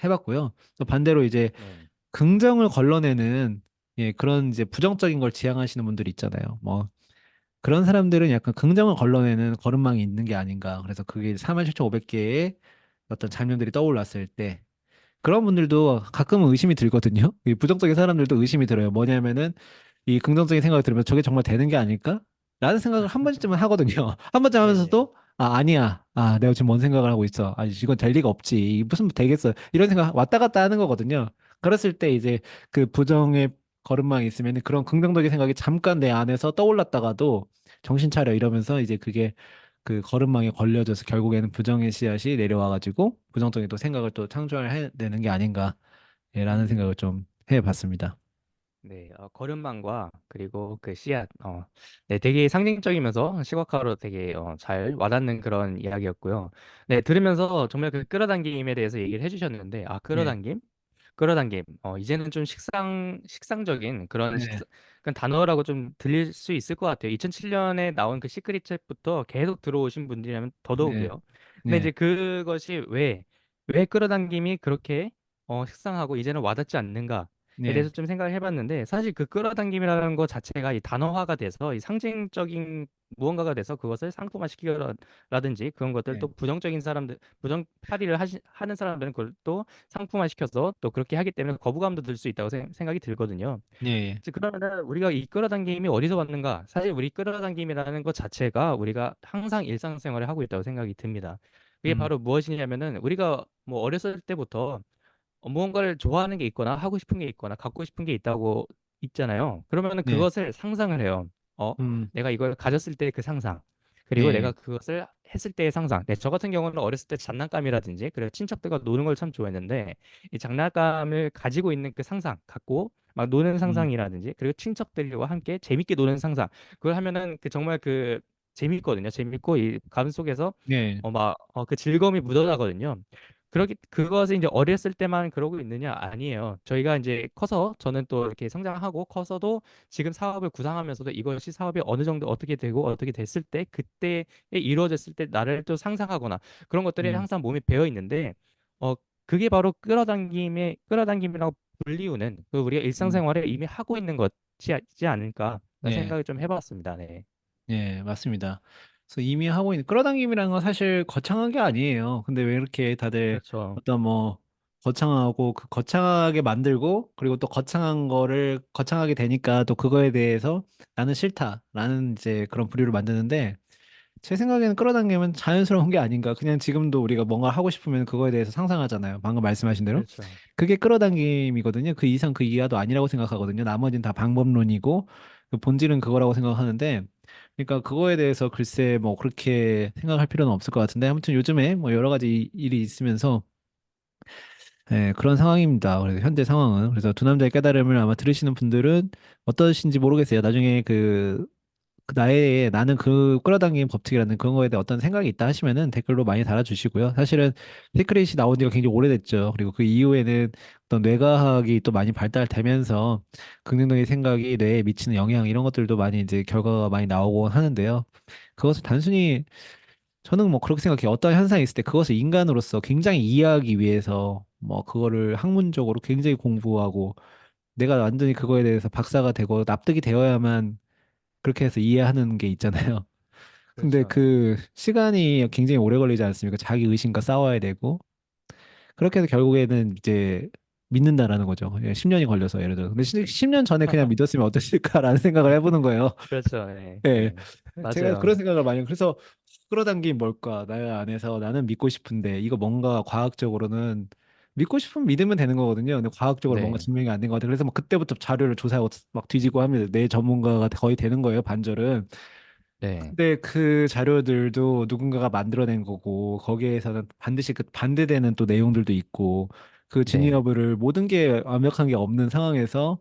해봤고요. 또 반대로 이제 네, 긍정을 걸러내는 예, 그런 이제 부정적인 걸 지향하시는 분들이 있잖아요. 뭐 그런 사람들은 약간 긍정을 걸러내는 걸음망이 있는 게 아닌가. 그래서 그게 47,500개의 어떤 장면들이 떠올랐을 때 그런 분들도 가끔은 의심이 들거든요. 이 부정적인 사람들도 의심이 들어요. 뭐냐면은 이 긍정적인 생각이 들으면 저게 정말 되는 게 아닐까? 라는 생각을 한 번쯤은 하거든요. 한 번쯤 네, 네, 하면서도 아니야. 내가 지금 뭔 생각을 하고 있어. 이건 될 리가 없지. 이게 무슨 되겠어. 이런 생각 왔다 갔다 하는 거거든요. 그랬을 때 이제 그 부정의 걸음망이 있으면 그런 긍정적인 생각이 잠깐 내 안에서 떠올랐다가도 정신 차려 이러면서 이제 그게 그 걸음망에 걸려져서 결국에는 부정의 씨앗이 내려와가지고 부정적인 또 생각을 또 창조해내는 게 아닌가라는 생각을 음, 좀 해봤습니다. 네, 걸음망과 그리고 그 씨앗, 네, 되게 상징적이면서 시각화로 되게 잘 와닿는 그런 이야기였고요. 네, 들으면서 정말 그 끌어당김에 대해서 얘기를 해주셨는데, 네, 끌어당김? 끌어당김. 이제는 좀 식상적인 네, 그런 단어라고 좀 들릴 수 있을 것 같아요. 2007년에 나온 그 시크릿 챗부터 계속 들어오신 분들이라면 네, 더더욱이요. 근데 네, 이제 그것이 왜 끌어당김이 그렇게 식상하고 이제는 와닿지 않는가에 네, 대해서 좀 생각을 해봤는데, 사실 그 끌어당김이라는 것 자체가 이 단어화가 돼서 이 상징적인 무언가가 돼서 그것을 상품화시키라든지 그런 것들 네, 또 부정적인 사람들, 부정 탈의를 하는 사람들은 그걸 또 상품화시켜서 또 그렇게 하기 때문에 거부감도 들 수 있다고 생각이 들거든요. 네, 즉, 그러면은 우리가 이 끌어당김이 어디서 왔는가? 사실 우리 끌어당김이라는 것 자체가 우리가 항상 일상생활에 하고 있다고 생각이 듭니다. 그게 음, 바로 무엇이냐면은 우리가 뭐 어렸을 때부터 무언가를 좋아하는 게 있거나 하고 싶은 게 있거나 갖고 싶은 게 있다고 있잖아요. 그러면은 네, 그것을 상상을 해요. 어, 음, 내가 이걸 가졌을 때 그 상상. 그리고 내가 네, 그것을 했을 때의 상상. 네, 저 같은 경우는 어렸을 때 장난감이라든지, 그래 친척들과 노는 걸 참 좋아했는데, 이 장난감을 가지고 있는 그 상상, 갖고 막 노는 음, 상상이라든지, 그리고 친척들과 함께 재밌게 노는 상상. 그걸 하면은 그 정말 그 재밌거든요. 재밌고 이 가슴속에서 네, 그 즐거움이 묻어나거든요. 그것을 이제 어렸을 때만 그러고 있느냐? 아니에요. 저희가 이제 커서 저는 또 이렇게 성장하고 커서도 지금 사업을 구상하면서도 이것이 사업이 어느 정도 어떻게 되고 어떻게 됐을 때 그때에 이루어졌을 때 나를 또 상상하거나 그런 것들이 네, 항상 몸에 배어 있는데 어 그게 바로 끌어당김이라고 불리우는 그 우리가 음, 일상생활에 이미 하고 있는 것이지 않을까 네. 생각을 좀 해봤습니다. 네. 네, 맞습니다. 그래서 이미 하고 있는 끌어당김이라는 건 사실 거창한 게 아니에요. 근데 왜 이렇게 다들 그렇죠. 어떤 뭐 거창하고 그 거창하게 만들고 그리고 또 거창한 거를 거창하게 되니까 또 그거에 대해서 나는 싫다라는 이제 그런 부류를 만드는데 제 생각에는 끌어당기면 자연스러운 게 아닌가. 그냥 지금도 우리가 뭔가 하고 싶으면 그거에 대해서 상상하잖아요. 방금 말씀하신 대로. 그렇죠. 그게 끌어당김이거든요. 그 이상 그 이하도 아니라고 생각하거든요. 나머지는 다 방법론이고 그 본질은 그거라고 생각하는데 그러니까 그거에 대해서 글쎄 뭐 그렇게 생각할 필요는 없을 것 같은데 아무튼 요즘에 뭐 여러 가지 일이 있으면서 그런 상황입니다. 그래서 현재 상황은 그래서 두 남자의 깨달음을 아마 들으시는 분들은 어떠신지 모르겠어요. 나중에 그 나의 나는 그 끌어당긴 법칙이라는 그런 거에 대해 어떤 생각이 있다 하시면은 댓글로 많이 달아주시고요. 사실은 시크릿이 나온 지가 굉장히 오래됐죠. 그리고 그 이후에는 어떤 뇌과학이 또 많이 발달되면서 긍정적인 생각이 뇌에 미치는 영향 이런 것들도 많이 이제 결과가 많이 나오곤 하는데요. 그것을 단순히 저는 뭐 그렇게 생각해요. 어떤 현상이 있을 때 그것을 인간으로서 굉장히 이해하기 위해서 뭐 그거를 학문적으로 굉장히 공부하고 내가 완전히 그거에 대해서 박사가 되고 납득이 되어야만 그렇게 해서 이해하는 게 있잖아요. 근데 그렇죠. 그 시간이 굉장히 오래 걸리지 않습니까? 자기 의심과 싸워야 되고. 그렇게 해서 결국에는 이제 믿는다라는 거죠. 예, 10년이 걸려서 예를 들어. 근데 10년 전에 그냥 믿었으면 어땠을까라는 생각을 해보는 거예요. 그렇죠. 네. 예. 네. 제가 그런 맞아요. 생각을 많이 해요. 그래서 끌어당긴 뭘까? 나의 안에서 나는 믿고 싶은데 이거 뭔가 과학적으로는 믿고 싶으면 믿으면 되는 거거든요. 근데 과학적으로 뭔가 네. 증명이 안 된 것 같아요. 그래서 막 그때부터 자료를 조사하고 막 뒤지고 하면 내 전문가가 거의 되는 거예요, 반절은. 네. 근데 그 자료들도 누군가가 만들어낸 거고 거기에서는 반드시 그 반대되는 또 내용들도 있고 그 진위 네. 여부를 모든 게 완벽한 게 없는 상황에서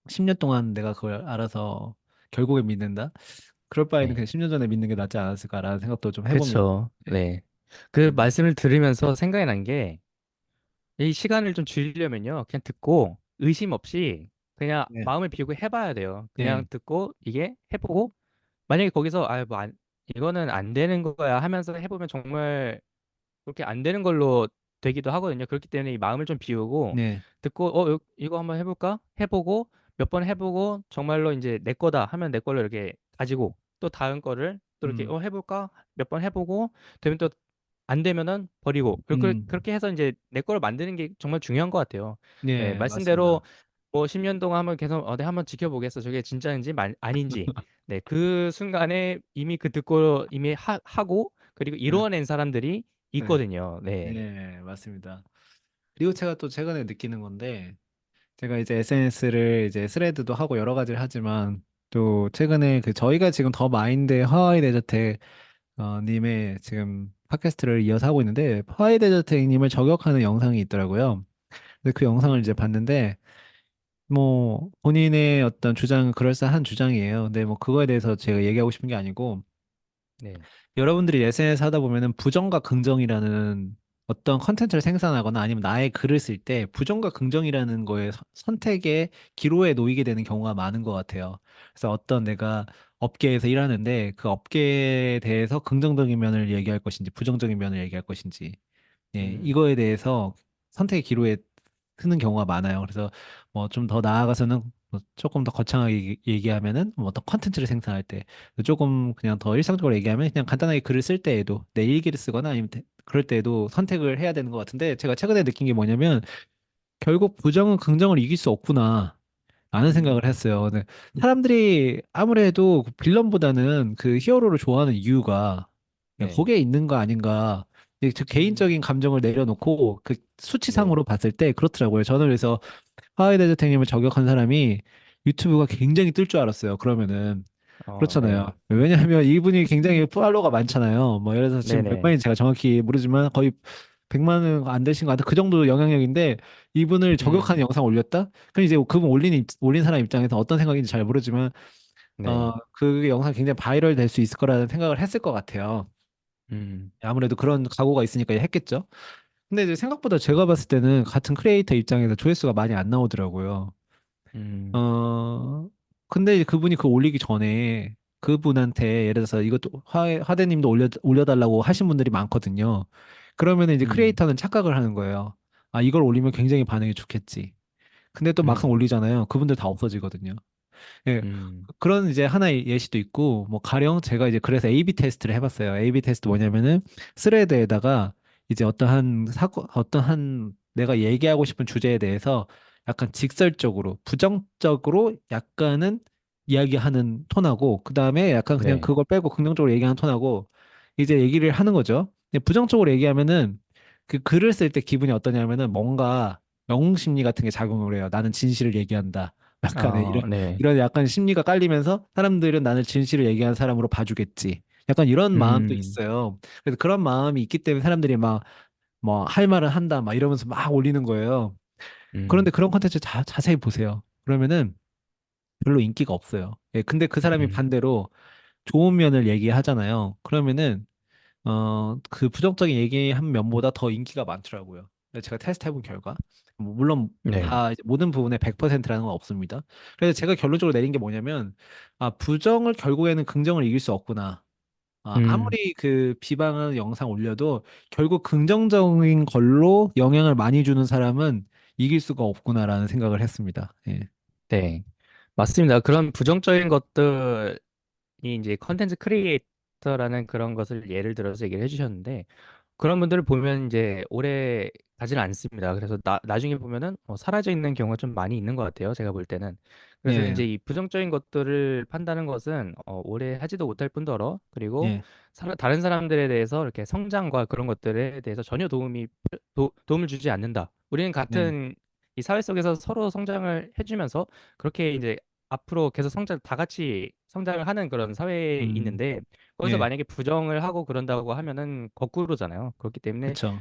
10년 동안 내가 그걸 알아서 결국에 믿는다? 그럴 바에는 네. 그냥 10년 전에 믿는 게 낫지 않았을까라는 생각도 좀 해봅니다. 그쵸. 네. 네. 그 음. 말씀을 들으면서 생각이 난 게, 이 시간을 좀 줄이려면요. 그냥 듣고 의심 없이 그냥 네. 마음을 비우고 해봐야 돼요. 그냥 네. 듣고 이게 해보고, 만약에 거기서 이거는 안 되는 거야 하면서 해보면 정말 그렇게 안 되는 걸로 되기도 하거든요. 그렇기 때문에 이 마음을 좀 비우고 네. 듣고 이거 한번 해볼까? 해보고 몇 번 해보고 정말로 이제 내 거다 하면 내 걸로 이렇게 가지고 또 다음 거를 또 이렇게 음. 해볼까? 몇 번 해보고 되면 또 안 되면은 버리고 음. 그렇게 해서 이제 내 거를 만드는 게 정말 중요한 것 같아요. 네, 네, 말씀대로 맞습니다. 뭐 10년 동안 한번 계속 네, 한번 지켜보겠어. 저게 진짜인지 아닌지. 네, 그 순간에 이미 그 듣고 이미 하고 그리고 네. 이루어낸 사람들이 네. 있거든요. 네. 네, 맞습니다. 그리고 제가 또 최근에 느끼는 건데 제가 이제 SNS를 이제 스레드도 하고 여러 가지를 하지만 또 최근에 그 저희가 지금 더 마인드 하와이 데저텍 님의 지금 팟캐스트를 이어서 하고 있는데 하와이 데저텍 님을 저격하는 영상이 있더라고요. 근데 그 영상을 이제 음, 봤는데 뭐 본인의 어떤 주장은 그럴싸한 주장이에요. 근데 뭐 그거에 대해서 제가 얘기하고 싶은 게 아니고 네. 여러분들이 SNS 하다 보면은 부정과 긍정이라는 어떤 컨텐츠를 생산하거나 아니면 나의 글을 쓸 때 부정과 긍정이라는 거에 선택의 기로에 놓이게 되는 경우가 많은 것 같아요. 그래서 어떤 내가 업계에서 일하는데 그 업계에 대해서 긍정적인 면을 얘기할 것인지 부정적인 면을 얘기할 것인지 예, 음, 이거에 대해서 선택의 기로에 트는 경우가 많아요. 그래서 뭐 좀 더 나아가서는 뭐 조금 더 거창하게 얘기하면은 뭐 어떤 컨텐츠를 생산할 때 조금 그냥 더 일상적으로 얘기하면 그냥 간단하게 글을 쓸 때에도 내 일기를 쓰거나 아니면 그럴 때에도 선택을 해야 되는 것 같은데 제가 최근에 느낀 게 뭐냐면 결국 부정은 긍정을 이길 수 없구나. 라는 생각을 음, 했어요. 근데 사람들이 아무래도 그 빌런보다는 그 히어로를 좋아하는 이유가 그냥 네. 거기에 있는 거 아닌가. 이제 저 음, 개인적인 감정을 내려놓고 그 네. 수치상으로 봤을 때 그렇더라고요. 저는 그래서 하이데즈탱님을 저격한 사람이 유튜브가 굉장히 뜰 줄 알았어요. 그러면은 그렇잖아요. 네. 왜냐하면 이분이 굉장히 팔로워가 많잖아요. 뭐 예를 들어서 지금 네네. 100만인지 제가 정확히 모르지만 거의 100만은 안 되신 것 같아. 그 정도 영향력인데 이분을 음, 저격하는 영상 올렸다? 그럼 이제 그분 올린 사람 입장에서 어떤 생각인지 잘 모르지만 네. 그 영상 굉장히 바이럴 될 수 있을 거라는 생각을 했을 것 같아요. 음, 아무래도 그런 각오가 있으니까 했겠죠. 근데 이제 생각보다 제가 봤을 때는 같은 크리에이터 입장에서 조회수가 많이 안 나오더라고요. 음, 어, 근데 이제 그분이 그거 올리기 전에 그분한테 예를 들어서 이것도 화대님도 올려달라고 하신 분들이 많거든요. 그러면 이제 음, 크리에이터는 착각을 하는 거예요. 아, 이걸 올리면 굉장히 반응이 좋겠지. 근데 또 막상 음, 올리잖아요. 그분들 다 없어지거든요. 예. 음, 그런 이제 하나의 예시도 있고, 뭐, 가령 제가 이제 그래서 A/B 테스트를 해봤어요. A/B 테스트 뭐냐면은, 스레드에다가 이제 어떠한 내가 얘기하고 싶은 주제에 대해서 약간 직설적으로, 부정적으로 약간은 이야기하는 톤하고, 그 다음에 약간 그냥 네. 그걸 빼고 긍정적으로 얘기하는 톤하고, 이제 얘기를 하는 거죠. 근데 부정적으로 얘기하면은, 그 글을 쓸 때 기분이 어떠냐면은 뭔가 영웅 심리 같은 게 작용을 해요. 나는 진실을 얘기한다. 약간의 네. 이런 약간 심리가 깔리면서 사람들은 나를 진실을 얘기하는 사람으로 봐주겠지. 약간 이런 마음도 음, 있어요. 그래서 그런 마음이 있기 때문에 사람들이 막 뭐 할 말은 한다 막 이러면서 막 올리는 거예요. 그런데 음, 그런 콘텐츠 자세히 보세요. 그러면은 별로 인기가 없어요. 예, 근데 그 사람이 음, 반대로 좋은 면을 얘기하잖아요. 그러면은 그 부정적인 얘기한 면보다 더 인기가 많더라고요. 제가 테스트 해본 결과. 뭐 물론 네. 다 이제 모든 부분에 100%라는 건 없습니다. 그래서 제가 결론적으로 내린 게 뭐냐면, 아, 부정을 결국에는 긍정을 이길 수 없구나. 아, 음, 아무리 그 비방하는 영상 올려도 결국 긍정적인 걸로 영향을 많이 주는 사람은 이길 수가 없구나라는 생각을 했습니다. 예. 네. 맞습니다. 그런 부정적인 것들이 이제 컨텐츠 크리에이터라는 그런 것을 예를 들어서 얘기를 해주셨는데, 그런 분들을 보면 이제 오래 가지는 않습니다. 그래서 나중에 보면은 사라져 있는 경우가 좀 많이 있는 것 같아요. 제가 볼 때는. 그래서 예, 이제 이 부정적인 것들을 판다는 것은 오래 하지도 못할 뿐더러 그리고 예, 다른 사람들에 대해서 이렇게 성장과 그런 것들에 대해서 전혀 도움을 주지 않는다. 우리는 네, 같은 이 사회 속에서 서로 성장을 해주면서 그렇게 이제 앞으로 계속 다 같이 성장을 하는 그런 사회에 음, 있는데 거기서 예, 만약에 부정을 하고 그런다고 하면은 거꾸로잖아요. 그렇기 때문에 그쵸.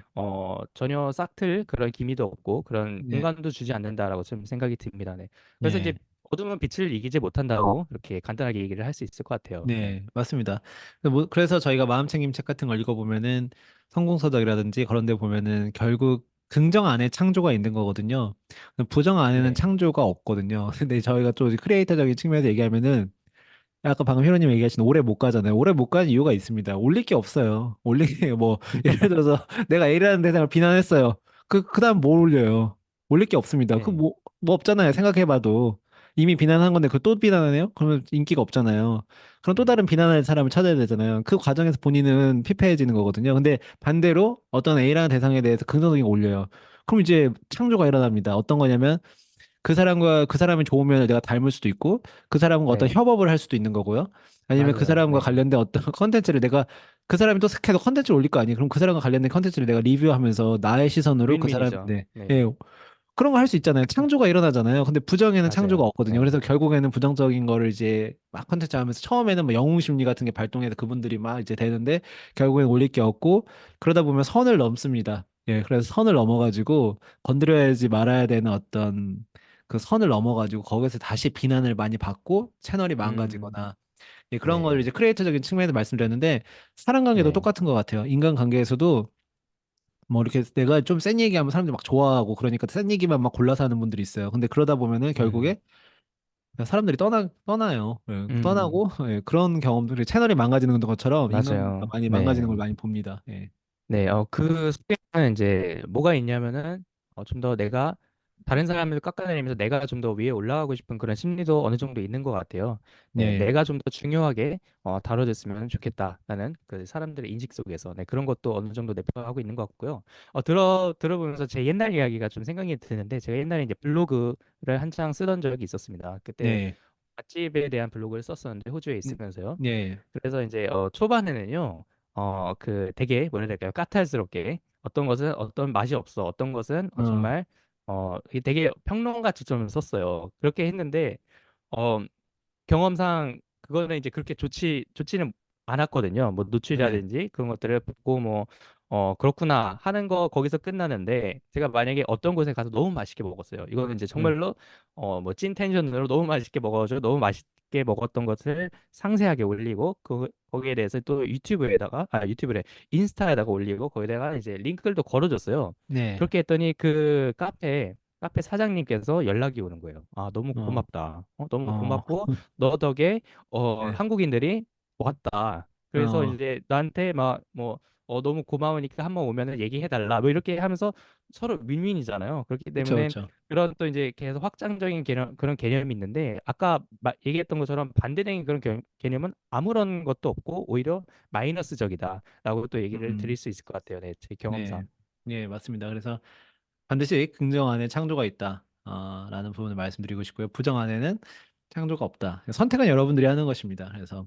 전혀 싹틀 그런 기미도 없고 그런 예, 공간도 주지 않는다라고 좀 생각이 듭니다. 네. 그래서 이제 예. 어둠은 빛을 이기지 못한다고 이렇게 간단하게 얘기를 할 수 있을 것 같아요. 네. 네, 맞습니다. 그래서 저희가 마음챙김 책 같은 걸 읽어보면은 성공서적이라든지 그런 데 보면은 결국 긍정 안에 창조가 있는 거거든요. 부정 안에는 네. 창조가 없거든요. 근데 저희가 또 크리에이터적인 측면에서 얘기하면은 아까 방금 히로님 얘기하신 오래 못 가잖아요. 오래 못 가는 이유가 있습니다. 올릴 게 없어요. 올릴 게 뭐, 예를 들어서 내가 A라는 대상을 비난했어요. 그다음 뭘 올려요? 올릴 게 없습니다. 네. 뭐 없잖아요. 생각해봐도. 이미 비난한 건데 그걸 또 비난하네요? 그러면 인기가 없잖아요. 그럼 또 음. 다른 비난할 사람을 찾아야 되잖아요. 그 과정에서 본인은 피폐해지는 거거든요. 근데 반대로 어떤 A라는 대상에 대해서 긍정적인 거 올려요. 그럼 이제 창조가 일어납니다. 어떤 거냐면 그 사람과 그 사람이 좋으면 내가 닮을 수도 있고 그 사람과 어떤 네. 협업을 할 수도 있는 거고요. 아니면 그 맞아요. 사람과 네. 관련된 어떤 컨텐츠를 내가 그 사람이 또 계속 컨텐츠를 올릴 거 아니에요. 그럼 그 사람과 관련된 컨텐츠를 내가 리뷰하면서 나의 시선으로 그 사람 윈윈이죠. 네. 네. 예. 그런 거 할 수 있잖아요. 창조가 일어나잖아요. 근데 부정에는 창조가 맞아요. 없거든요. 네. 그래서 결국에는 부정적인 거를 이제 막 컨텐츠 하면서 처음에는 뭐 영웅 심리 같은 게 발동해서 그분들이 막 이제 되는데 결국엔 올릴 게 없고 그러다 보면 선을 넘습니다. 예, 그래서 선을 넘어가지고 건드려야지 말아야 되는 어떤 그 선을 넘어가지고 거기서 다시 비난을 많이 받고 채널이 음. 망가지거나 예, 그런 걸 네. 이제 크리에이터적인 측면에서 말씀드렸는데 사람 관계도 네. 똑같은 것 같아요. 인간 관계에서도 뭐 이렇게 내가 좀 센 얘기하면 사람들이 막 좋아하고 그러니까 센 얘기만 막 골라서 하는 분들이 있어요. 근데 그러다 보면은 음. 결국에 그냥 사람들이 떠나요. 예, 음. 떠나고 예, 그런 경험들이 채널이 망가지는 것처럼 인간관계가 맞아요. 많이 망가지는 네. 걸 많이 봅니다. 예. 네, 그 속에는 이제 뭐가 있냐면은 좀 더 내가 다른 사람을 깎아내리면서 내가 좀 더 위에 올라가고 싶은 그런 심리도 어느 정도 있는 것 같아요. 네, 예. 내가 좀 더 중요하게 다뤄졌으면 좋겠다라는 그 사람들의 인식 속에서 네, 그런 것도 어느 정도 내포하고 있는 것 같고요. 들어보면서 제 옛날 이야기가 좀 생각이 드는데 제가 옛날에 이제 블로그를 한창 쓰던 적이 있었습니다. 그때 네. 맛집에 대한 블로그를 썼었는데 호주에 음, 있으면서요. 예. 그래서 이제 초반에는요, 그 되게 뭐라 해야 될까요? 까탈스럽게 어떤 것은 어떤 맛이 없어, 어떤 것은 어, 정말 이게 되게 평론같이 좀 썼어요. 그렇게 했는데 어, 경험상 그거는 이제 그렇게 좋지는 않았거든요. 뭐 네. 노출이라든지 그런 것들을 보고 뭐 그렇구나 하는 거 거기서 끝나는데 제가 만약에 어떤 곳에 가서 너무 맛있게 먹었어요. 이거는 이제 네. 정말로 뭐 찐 텐션으로 너무 맛있게 먹어가지고 너무 맛있게 먹었던 것을 상세하게 올리고 거기에 대해서 또 유튜브래 인스타에다가 올리고 거기다가 이제 링크들도 걸어줬어요. 네. 그렇게 했더니 그 카페 사장님께서 연락이 오는 거예요. 아, 너무 어, 고맙다. 너무 어, 고맙고 너 덕에 네. 한국인들이 왔다. 그래서 어, 이제 나한테 막 뭐 너무 고마우니까 한번 오면은 얘기해 달라. 뭐 이렇게 하면서 서로 윈윈이잖아요. 그렇기 그쵸, 때문에 그쵸. 그런 또 이제 계속 확장적인 그런 개념이 있는데 아까 얘기했던 것처럼 반대적인 그런 개념은 아무런 것도 없고 오히려 마이너스적이다라고 또 얘기를 드릴 음, 수 있을 것 같아요. 네, 제 네. 경험상. 네, 맞습니다. 그래서 반드시 긍정 안에 창조가 있다. 라는 부분을 말씀드리고 싶고요. 부정 안에는 창조가 없다. 선택은 여러분들이 하는 것입니다. 그래서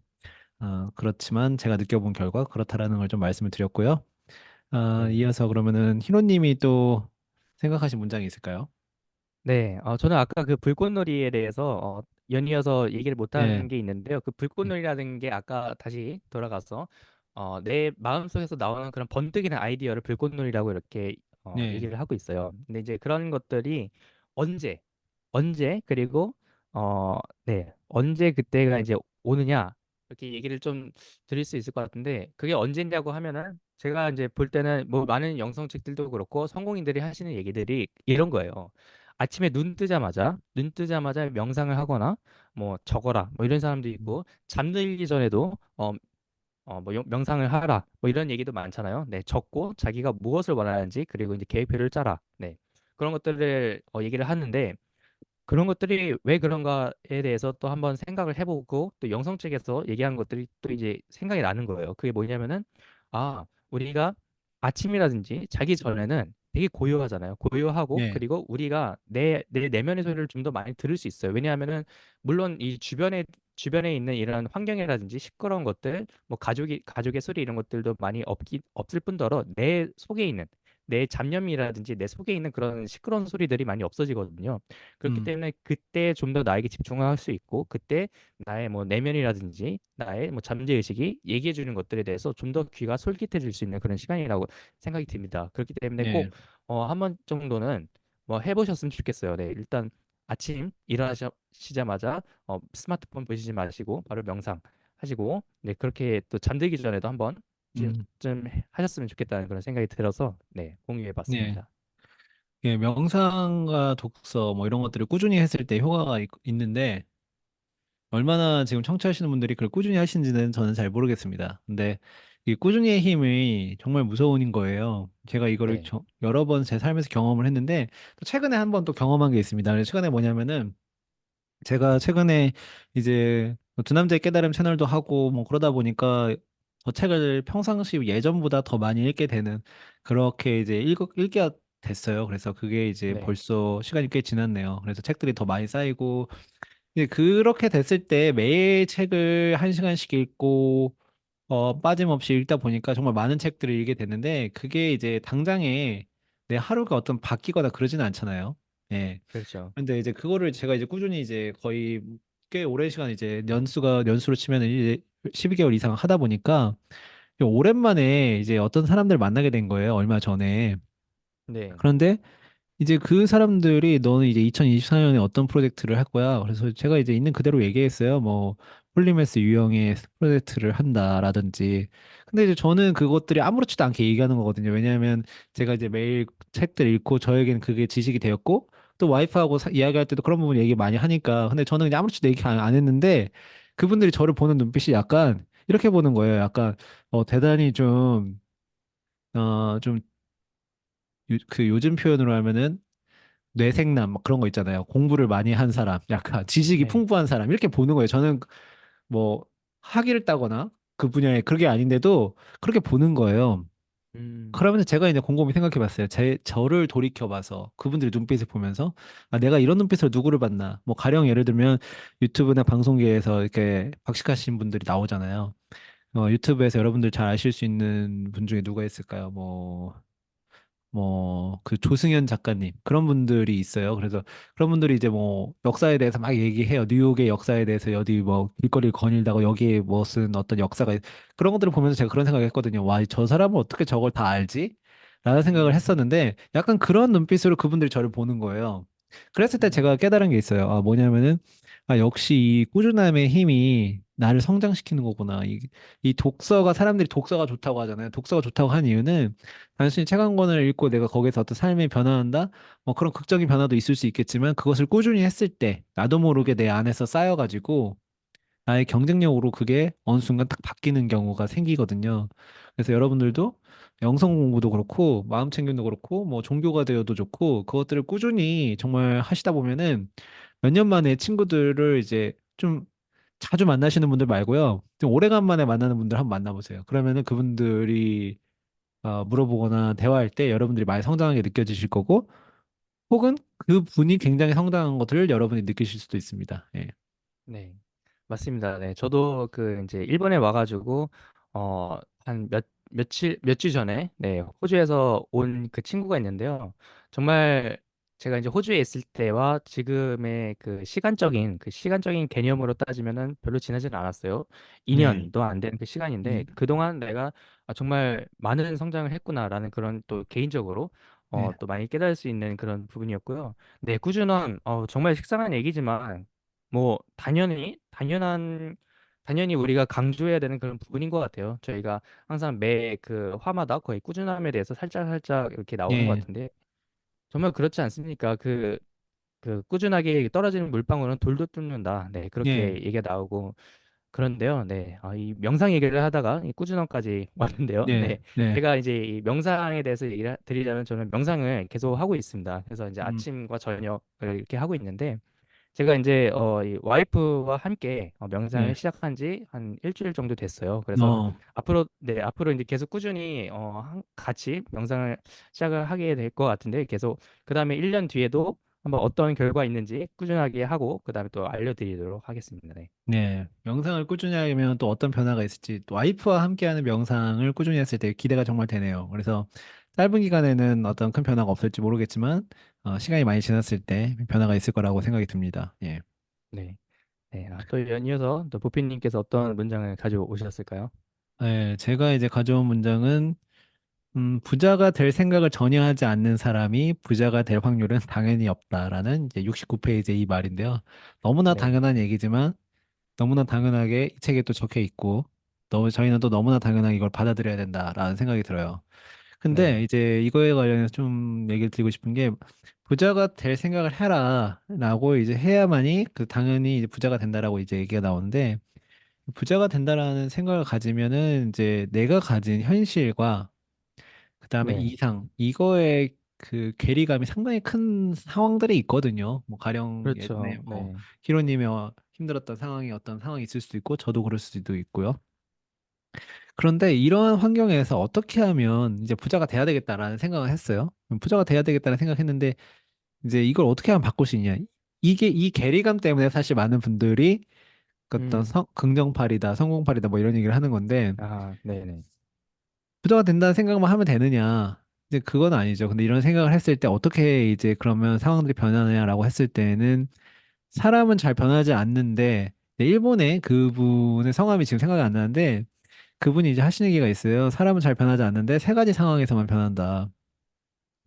그렇지만 제가 느껴본 결과 그렇다라는 걸 좀 말씀을 드렸고요. 네. 이어서 그러면은 히로님이 또 생각하신 문장이 있을까요? 네, 저는 아까 그 불꽃놀이에 대해서 연이어서 얘기를 네, 못한 게 있는데요. 그 불꽃놀이라는 게 아까 다시 돌아가서 내 마음속에서 나오는 그런 번뜩이는 아이디어를 불꽃놀이라고 이렇게 네, 얘기를 하고 있어요. 근데 이제 그런 것들이 언제, 언제 그리고 언제 그때가 이제 오느냐 이렇게 얘기를 좀 드릴 수 있을 것 같은데 그게 언제냐고 하면은 제가 이제 볼 때는 뭐 많은 영성책들도 그렇고 성공인들이 하시는 얘기들이 이런 거예요. 아침에 눈 뜨자마자 명상을 하거나 뭐 적어라 뭐 이런 사람도 음, 있고 잠들기 전에도 뭐 명상을 하라 뭐 이런 얘기도 많잖아요. 네, 적고 자기가 무엇을 원하는지 그리고 이제 계획표를 짜라. 네, 그런 것들을 얘기를 하는데 그런 것들이 왜 그런가에 대해서 또 한번 생각을 해보고 또 영성책에서 얘기한 것들이 또 이제 생각이 나는 거예요. 그게 뭐냐면은 우리가 아침이라든지 자기 전에는 되게 고요하잖아요. 고요하고 네, 그리고 우리가 내 내면의 소리를 좀 더 많이 들을 수 있어요. 왜냐하면은 물론 이 주변에 있는 이런 환경이라든지 시끄러운 것들, 뭐 가족의 소리 이런 것들도 많이 없을 뿐더러 내 속에 있는 내 잡념이라든지 내 속에 있는 그런 시끄러운 소리들이 많이 없어지거든요. 그렇기 음, 때문에 그때 좀 더 나에게 집중할 수 있고 그때 나의 뭐 내면이라든지 나의 뭐 잠재 의식이 얘기해 주는 것들에 대해서 좀 더 귀가 솔깃해질 수 있는 그런 시간이라고 생각이 듭니다. 그렇기 때문에 네, 꼭 한 번 정도는 뭐 해보셨으면 좋겠어요. 네, 일단 아침 일어나시자마자 스마트폰 보시지 마시고 바로 명상하시고 네, 그렇게 또 잠들기 전에도 한번 음, 좀 하셨으면 좋겠다는 그런 생각이 들어서 네, 네. 공유해봤습니다. 예, 명상과 독서 뭐 이런 것들을 꾸준히 했을 때 효과가 있는데 얼마나 지금 청취하시는 분들이 그걸 꾸준히 하시는지는 저는 잘 모르겠습니다. 근데 이 꾸준히의 힘이 정말 무서운 거예요. 제가 이거를 네, 여러 번 제 삶에서 경험을 했는데 또 최근에 한 번 또 경험한 게 있습니다. 그래서 최근에 뭐냐면은 제가 최근에 이제 뭐 두 남자의 깨달음 채널도 하고 뭐 그러다 보니까 저 책을 평상시 예전보다 더 많이 읽게 되는 그렇게 이제 읽게 됐어요. 그래서 그게 이제 네, 벌써 시간이 꽤 지났네요. 그래서 책들이 더 많이 쌓이고 이제 그렇게 됐을 때 매일 책을 한 시간씩 읽고 빠짐없이 읽다 보니까 정말 많은 책들을 읽게 됐는데 그게 이제 당장에 내 하루가 어떤 바뀌거나 그러지는 않잖아요. 예. 그렇죠. 근데 이제 그거를 제가 이제 꾸준히 이제 거의 꽤 오랜 시간 이제 연수로 치면은 이제 12개월 이상 하다 보니까 오랜만에 이제 어떤 사람들 만나게 된 거예요. 얼마 전에. 네, 그런데 이제 그 사람들이 너는 이제 2024년에 어떤 프로젝트를 할 거야? 그래서 제가 이제 있는 그대로 얘기했어요. 뭐 폴리메스 유형의 프로젝트를 한다라든지. 근데 이제 저는 그것들이 아무렇지도 않게 얘기하는 거거든요. 왜냐하면 제가 이제 매일 책들 읽고 저에겐 그게 지식이 되었고 또 와이프하고 이야기할 때도 그런 부분 얘기 많이 하니까. 근데 저는 그냥 아무렇지도 얘기 안 했는데 그분들이 저를 보는 눈빛이 약간 이렇게 보는 거예요. 약간 대단히 좀 그 요즘 표현으로 하면은 뇌생남 막 그런 거 있잖아요. 공부를 많이 한 사람, 약간 지식이 네, 풍부한 사람 이렇게 보는 거예요. 저는 뭐 학위를 따거나 그 분야에 그게 아닌데도 그렇게 보는 거예요. 음, 그러면서 제가 이제 곰곰이 생각해 봤어요. 저를 돌이켜 봐서 그분들의 눈빛을 보면서 아, 내가 이런 눈빛으로 누구를 봤나. 뭐 가령 예를 들면 유튜브나 방송계에서 이렇게 박식하신 분들이 나오잖아요. 유튜브에서 여러분들 잘 아실 수 있는 분 중에 누가 있을까요? 그 조승현 작가님 그런 분들이 있어요. 그래서 그런 분들이 이제 뭐 역사에 대해서 막 얘기해요. 뉴욕의 역사에 대해서 어디 뭐 길거리를 거닐다가 여기에 무슨 어떤 역사가 그런 것들을 보면서 제가 그런 생각을 했거든요. 와, 저 사람은 어떻게 저걸 다 알지? 라는 생각을 음, 했었는데 약간 그런 눈빛으로 그분들이 저를 보는 거예요. 그랬을 때 제가 음, 깨달은 게 있어요. 아, 뭐냐면은 아, 역시 이 꾸준함의 힘이 나를 성장시키는 거구나. 이 독서가 사람들이 독서가 좋다고 하잖아요. 독서가 좋다고 한 이유는 단순히 책 한 권을 읽고 내가 거기서 어떤 삶이 변화한다? 뭐 그런 극적인 변화도 있을 수 있겠지만 그것을 꾸준히 했을 때 나도 모르게 내 안에서 쌓여가지고 나의 경쟁력으로 그게 어느 순간 딱 바뀌는 경우가 생기거든요. 그래서 여러분들도 영성 공부도 그렇고 마음 챙김도 그렇고 뭐 종교가 되어도 좋고 그것들을 꾸준히 정말 하시다 보면은 몇 년 만에 친구들을 이제 좀 자주 만나시는 분들 말고요. 좀 오래간만에 만나는 분들 한번 만나보세요. 그러면은 그분들이 물어보거나 대화할 때 여러분들이 많이 성장하게 느껴지실 거고, 혹은 그 분이 굉장히 성장한 것들을 여러분이 느끼실 수도 있습니다. 예. 네. 맞습니다. 네, 저도 그 이제 일본에 와가지고 한 몇 주 전에 네 호주에서 온 그 친구가 있는데요. 정말 제가 이제 호주에 있을 때와 지금의 그 시간적인 개념으로 따지면은 별로 지나지는 않았어요. 네. 2년도 안 된 그 시간인데 음, 그동안 내가 정말 많은 성장을 했구나라는 그런 또 개인적으로 네. 또 많이 깨달을 수 있는 그런 부분이었고요. 네, 꾸준한 정말 식상한 얘기지만 뭐 당연히 우리가 강조해야 되는 그런 부분인 것 같아요. 저희가 항상 매 그 화마다 거의 꾸준함에 대해서 살짝 살짝 이렇게 나오는 것 예. 같은데 정말 그렇지 않습니까? 그 꾸준하게 떨어지는 물방울은 돌도 뚫는다. 네, 그렇게 예. 얘기가 나오고 그런데요. 네, 이 명상 얘기를 하다가 이 꾸준함까지 왔는데요. 네. 네, 네. 제가 이제 이 명상에 대해서 얘기를 드리자면 저는 명상을 계속 하고 있습니다. 그래서 이제 음, 아침과 저녁을 이렇게 하고 있는데 제가 이제 이 와이프와 함께 명상을 네. 시작한 지 한 일주일 정도 됐어요. 그래서 어, 앞으로 이제 계속 꾸준히 같이 명상을 시작을 하게 될 것 같은데 계속 그다음에 1년 뒤에도 한번 어떤 결과 있는지 꾸준하게 하고 그다음에 또 알려드리도록 하겠습니다. 네. 네. 명상을 꾸준히 하면 또 어떤 변화가 있을지, 또 와이프와 함께하는 명상을 꾸준히 했을 때 기대가 정말 되네요. 그래서 짧은 기간에는 어떤 큰 변화가 없을지 모르겠지만, 시간이 많이 지났을 때 변화가 있을 거라고 생각이 듭니다. 예. 네. 네. 또 이어서 또 보피님께서 어떤 문장을 가져오셨을까요? 네, 제가 이제 가져온 문장은, 부자가 될 생각을 전혀 하지 않는 사람이 부자가 될 확률은 당연히 없다라는 이제 69페이지의 이 말인데요. 너무나 네. 당연한 얘기지만, 너무나 당연하게 이 책에 또 적혀 있고, 저희는 또 너무나 당연하게 이걸 받아들여야 된다라는 생각이 들어요. 근데 네. 이제 이거에 관련해서 좀 얘기를 드리고 싶은 게, 부자가 될 생각을 해라라고 이제 해야만이 그 당연히 이제 부자가 된다라고 이제 얘기가 나오는데, 부자가 된다라는 생각을 가지면은 이제 내가 가진 현실과 그다음에 네. 이상, 이거의 그 괴리감이 상당히 큰 상황들이 있거든요. 뭐 가령 예전에 그렇죠. 뭐 네. 히로님의 힘들었던 상황이 어떤 상황이 있을 수도 있고 저도 그럴 수도 있고요. 그런데 이러한 환경에서 어떻게 하면 이제 부자가 돼야 되겠다라는 생각을 했어요. 부자가 돼야 되겠다는 생각했는데 이제 이걸 어떻게 하면 바꿀 수 있냐? 이게 이 괴리감 때문에 사실 많은 분들이 그 어떤 음. 긍정팔이다, 성공팔이다 뭐 이런 얘기를 하는 건데, 네네. 부자가 된다는 생각만 하면 되느냐? 이제 그건 아니죠. 근데 이런 생각을 했을 때 어떻게 이제 그러면 상황들이 변하느냐라고 했을 때는 사람은 잘 변하지 않는데, 네, 일본의 그분의 성함이 지금 생각이 안 나는데, 그분이 이제 하시는 얘기가 있어요. 사람은 잘 변하지 않는데 세 가지 상황에서만 변한다.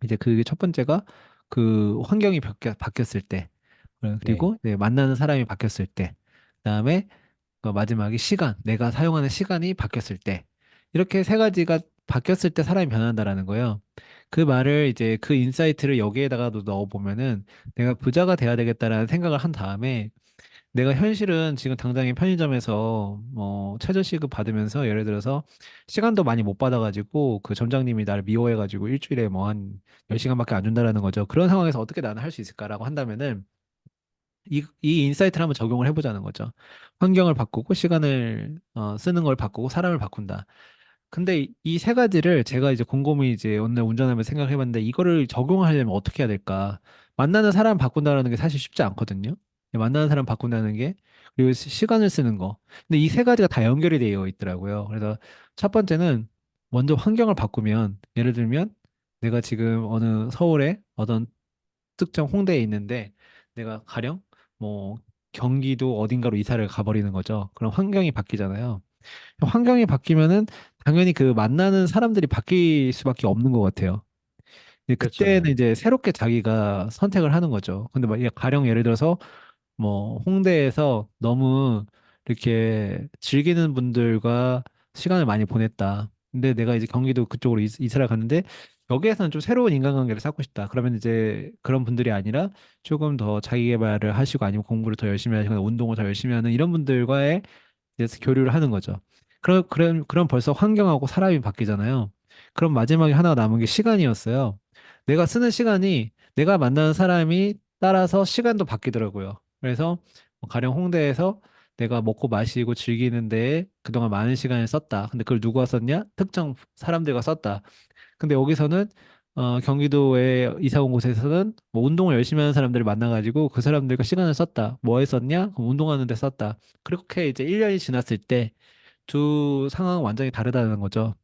이제 그게 첫 번째가 그 환경이 바뀌었을 때, 네. 그리고 이제 만나는 사람이 바뀌었을 때, 그다음에 그 마지막에 시간, 내가 사용하는 시간이 바뀌었을 때, 이렇게 세 가지가 바뀌었을 때 사람이 변한다라는 거예요. 그 말을 이제 그 인사이트를 여기에다가도 넣어보면은 내가 부자가 돼야 되겠다라는 생각을 한 다음에 내가 현실은 지금 당장에 편의점에서 뭐 최저시급 받으면서 예를 들어서 시간도 많이 못 받아가지고 그 점장님이 나를 미워해가지고 일주일에 뭐 한 10시간밖에 안 준다라는 거죠. 그런 상황에서 어떻게 나는 할 수 있을까라고 한다면은 이 인사이트를 한번 적용을 해보자는 거죠. 환경을 바꾸고 시간을 쓰는 걸 바꾸고 사람을 바꾼다. 근데 이 세 가지를 제가 이제 곰곰이 이제 오늘 운전하면서 생각해봤는데 이거를 적용하려면 어떻게 해야 될까? 만나는 사람 바꾼다는 게 사실 쉽지 않거든요. 만나는 사람 바꾼다는 게 그리고 시간을 쓰는 거. 근데 이 세 가지가 다 연결이 되어 있더라고요. 그래서 첫 번째는 먼저 환경을 바꾸면 예를 들면 내가 지금 어느 서울에 어떤 특정 홍대에 있는데 내가 가령 뭐 경기도 어딘가로 이사를 가버리는 거죠. 그럼 환경이 바뀌잖아요. 환경이 바뀌면은 당연히 그 만나는 사람들이 바뀔 수밖에 없는 것 같아요. 근데 그렇죠. 그때는 네. 이제 새롭게 자기가 선택을 하는 거죠. 근데 막 가령 예를 들어서 뭐 홍대에서 너무 이렇게 즐기는 분들과 시간을 많이 보냈다. 근데 내가 이제 경기도 그쪽으로 이사를 갔는데 여기에서는 좀 새로운 인간관계를 쌓고 싶다. 그러면 이제 그런 분들이 아니라 조금 더 자기 개발을 하시고 아니면 공부를 더 열심히 하시거나 운동을 더 열심히 하는 이런 분들과의 이제 교류를 하는 거죠. 그럼 벌써 환경하고 사람이 바뀌잖아요. 그럼 마지막에 하나가 남은 게 시간이었어요. 내가 쓰는 시간이 내가 만나는 사람이 따라서 시간도 바뀌더라고요. 그래서 뭐 가령 홍대에서 내가 먹고 마시고 즐기는 데에 그동안 많은 시간을 썼다. 근데 그걸 누가 썼냐? 특정 사람들과 썼다. 근데 여기서는 경기도에 이사 온 곳에서는 뭐 운동을 열심히 하는 사람들을 만나가지고 그 사람들과 시간을 썼다. 뭐 했었냐? 그럼 운동하는 데 썼다. 그렇게 이제 1년이 지났을 때 두 상황은 완전히 다르다는 거죠.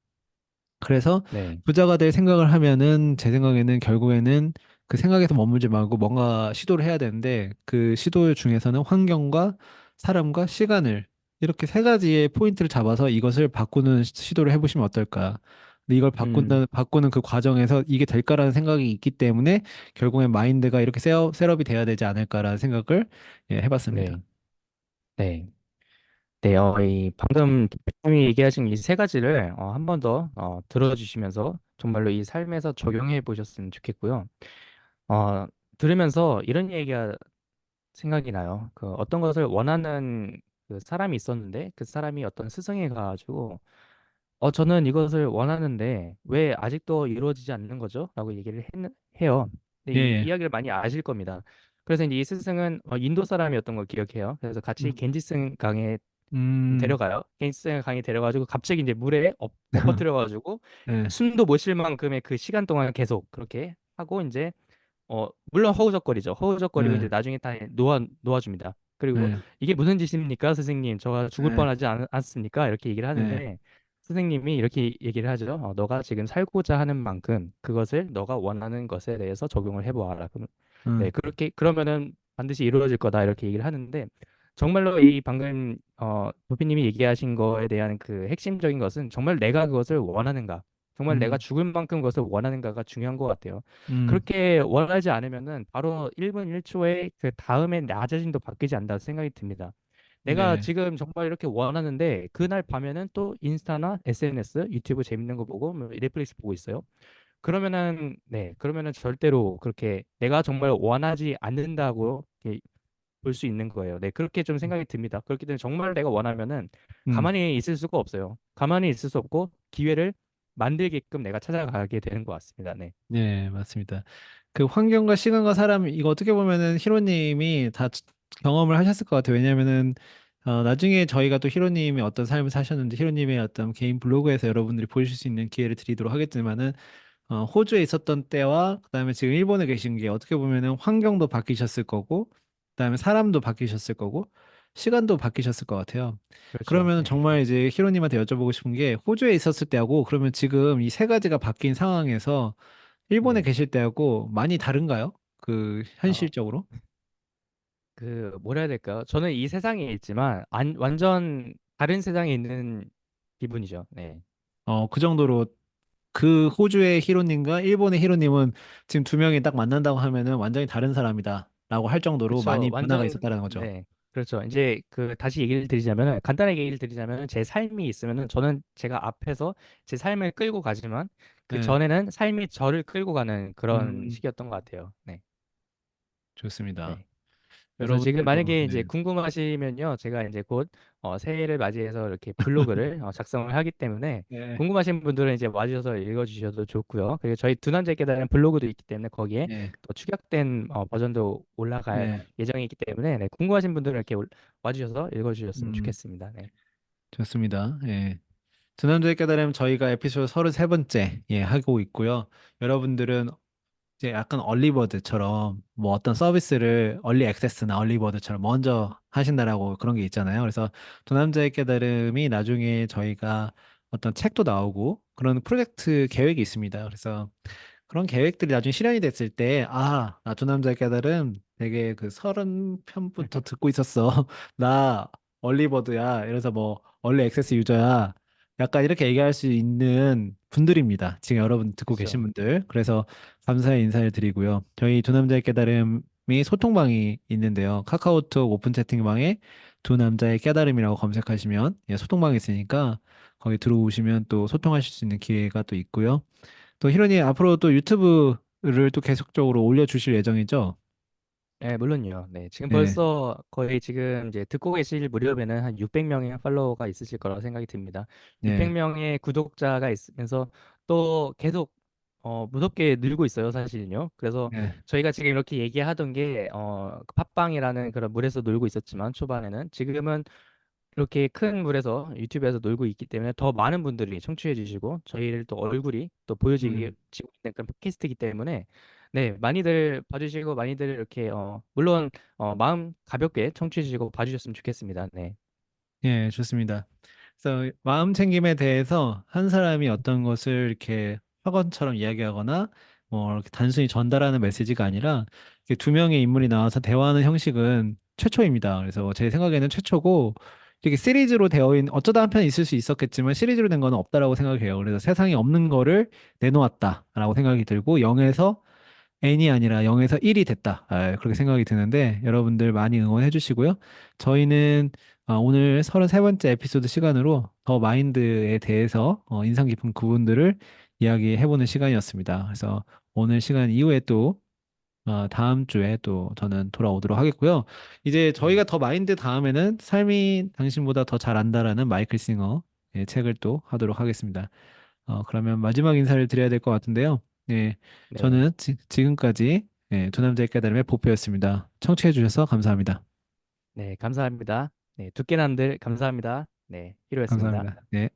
그래서 네. 부자가 될 생각을 하면은 제 생각에는 결국에는 그 생각에서 머물지 말고 뭔가 시도를 해야 되는데 그 시도 중에서는 환경과 사람과 시간을 이렇게 세 가지의 포인트를 잡아서 이것을 바꾸는 시도를 해보시면 어떨까. 근데 이걸 음. 바꾸는 그 과정에서 이게 될까라는 생각이 있기 때문에 결국엔 마인드가 이렇게 셋업이 돼야 되지 않을까라는 생각을 예, 해봤습니다. 네. 네. 네. 이 방금 대표님이 얘기하신 이 세 가지를 한 번 더 들어주시면서 정말로 이 삶에서 적용해 보셨으면 좋겠고요. 어, 들으면서 이런 얘기가 생각이 나요. 그 어떤 것을 원하는 그 사람이 있었는데 그 사람이 어떤 스승에 가가지고 저는 이것을 원하는데 왜 아직도 이루어지지 않는 거죠? 라고 얘기를 해요. 근데 예, 이 예. 이야기를 많이 아실 겁니다. 그래서 이제 이 스승은 인도 사람이었던 걸 기억해요. 그래서 같이 음, 겐지스 강에 음, 데려가요. 겐지스 강에 데려가지고 갑자기 이제 물에 엎어뜨려가지고 네, 숨도 못 쉴 만큼의 그 시간 동안 계속 그렇게 하고 이제 물론 허우적거리죠. 허우적거리고 이제 네, 나중에 다 놓아줍니다. 그리고 네, 이게 무슨 짓입니까, 선생님? 저가 죽을 네, 뻔하지 않습니까? 이렇게 얘기를 네, 하는데 선생님이 이렇게 얘기를 하죠. 너가 지금 살고자 하는 만큼 그것을 너가 원하는 것에 대해서 적용을 해보아라. 네, 음, 그렇게 그러면은 반드시 이루어질 거다 이렇게 얘기를 하는데 정말로 이 방금 도피님이 얘기하신 거에 대한 그 핵심적인 것은 정말 내가 그것을 원하는가, 정말 내가 음, 죽을 만큼 그것을 원하는가가 중요한 것 같아요. 음, 그렇게 원하지 않으면은 바로 1분 1초에 그 다음에 나 자신도 바뀌지 않는다 생각이 듭니다. 내가 네, 지금 정말 이렇게 원하는데 그날 밤에는 또 인스타나 SNS, 유튜브 재밌는 거 보고 뭐 넷플릭스 보고 있어요. 그러면은 절대로 그렇게 내가 정말 원하지 않는다고 볼 수 있는 거예요. 네, 그렇게 좀 생각이 듭니다. 그렇기 때문에 정말 내가 원하면은 음, 가만히 있을 수가 없어요. 가만히 있을 수 없고 기회를 만들게끔 내가 찾아가게 되는 것 같습니다. 네. 네, 맞습니다. 그 환경과 시간과 사람, 이거 어떻게 보면은 히로님이 다 경험을 하셨을 것 같아요. 왜냐면은, 나중에 저희가 또 히로님이 어떤 삶을 사셨는데, 히로님의 어떤 개인 블로그에서 여러분들이 보실 수 있는 기회를 드리도록 하겠지만은, 호주에 있었던 때와 그다음에 지금 일본에 계신 게 어떻게 보면은 환경도 바뀌셨을 거고 그다음에 사람도 바뀌셨을 거고 시간도 바뀌셨을 것 같아요. 그렇죠. 그러면 네. 정말 이제 히로님한테 여쭤보고 싶은 게 호주에 있었을 때하고 그러면 지금 이 세 가지가 바뀐 상황에서 일본에 네. 계실 때하고 많이 다른가요? 그 어, 현실적으로? 뭐라 해야 될까요? 저는 이 세상에 있지만 완전 다른 세상에 있는 기분이죠. 네. 그 정도로 그 호주의 히로님과 일본의 히로님은 지금 두 명이 딱 만난다고 하면은 완전히 다른 사람이다라고 할 정도로 그렇죠. 많이 변화가 완전 있었다는 거죠. 네. 그렇죠. 이제 다시 얘기를 드리자면은 간단하게 얘기를 드리자면은 제 삶이 있으면은 저는 제가 앞에서 제 삶을 끌고 가지만 그 네. 전에는 삶이 저를 끌고 가는 그런 음, 시기였던 것 같아요. 네. 좋습니다. 네. 그래서 지금 여러분들도 만약에 이제 네. 궁금하시면요, 제가 이제 곧 새해를 맞이해서 이렇게 블로그를 작성을 하기 때문에 네. 궁금하신 분들은 이제 와주셔서 읽어주셔도 좋고요. 그리고 저희 두 남자에 깨달은 블로그도 있기 때문에 거기에 네. 또 축약된 버전도 올라갈 네. 예정이기 때문에 네, 궁금하신 분들은 이렇게 와주셔서 읽어주셨으면 음, 좋겠습니다. 네. 좋습니다. 예. 지난주에 깨달음 저희가 에피소드 33번째 예, 하고 있고요. 여러분들은 이제 약간 얼리버드처럼 뭐 어떤 서비스를 얼리 액세스나 얼리버드처럼 먼저 하신다라고 그런 게 있잖아요. 그래서 두 남자의 깨달음이 나중에 저희가 어떤 책도 나오고 그런 프로젝트 계획이 있습니다. 그래서 그런 계획들이 나중에 실현이 됐을 때, 아, 나 두 남자의 깨달음 되게 그 30편부터 듣고 있었어. 나 얼리버드야. 이래서 뭐 얼리 액세스 유저야. 약간 이렇게 얘기할 수 있는 분들입니다. 지금 여러분 듣고 계신 그렇죠. 분들. 그래서 감사의 인사를 드리고요. 저희 두 남자의 깨달음이 소통방이 있는데요. 카카오톡 오픈 채팅방에 두 남자의 깨달음이라고 검색하시면 예, 소통방이 있으니까 거기 들어오시면 또 소통하실 수 있는 기회가 또 있고요. 또 히로님 앞으로 또 유튜브를 또 계속적으로 올려주실 예정이죠? 네, 물론요. 네, 지금 네, 벌써 거의 지금 이제 듣고 계실 무렵에는 한 600명의 팔로워가 있으실 거라고 생각이 듭니다. 네, 600명의 구독자가 있으면서 또 계속 무섭게 늘고 있어요, 사실은요. 그래서 네, 저희가 지금 이렇게 얘기하던 게 그 팟빵이라는 그런 물에서 놀고 있었지만 초반에는 지금은 이렇게 큰 물에서 유튜브에서 놀고 있기 때문에 더 많은 분들이 청취해 주시고 저희를 또 얼굴이 또 보여지고 음, 있는 그런 팟캐스트이기 때문에 네, 많이들 봐주시고 많이들 이렇게 물론 마음 가볍게 청취해 주시고 봐주셨으면 좋겠습니다. 네. 예, 좋습니다. 그래서 마음 챙김에 대해서 한 사람이 어떤 것을 이렇게 학원처럼 이야기하거나 뭐 이렇게 단순히 전달하는 메시지가 아니라 이렇게 두 명의 인물이 나와서 대화하는 형식은 최초입니다. 그래서 제 생각에는 최초고 이렇게 시리즈로 되어 있는 어쩌다 한 편 있을 수 있었겠지만 시리즈로 된 거는 없다라고 생각해요. 그래서 세상에 없는 거를 내놓았다라고 생각이 들고 0에서 N이 아니라 0에서 1이 됐다. 그렇게 생각이 드는데 여러분들 많이 응원해 주시고요. 저희는 오늘 33번째 에피소드 시간으로 더 마인드에 대해서 인상 깊은 부분들을 이야기해보는 시간이었습니다. 그래서 오늘 시간 이후에 또 다음 주에 또 저는 돌아오도록 하겠고요. 이제 저희가 네. 더 마인드 다음에는 삶이 당신보다 더 잘 안다라는 마이클 싱어의 책을 또 하도록 하겠습니다. 그러면 마지막 인사를 드려야 될 것 같은데요. 네, 네. 저는 지금까지 네, 두 남자의 깨달음의 보표였습니다. 청취해 주셔서 감사합니다. 네, 감사합니다. 네, 두께남들 감사합니다. 네, 필요했습니다. 감사합니다. 네.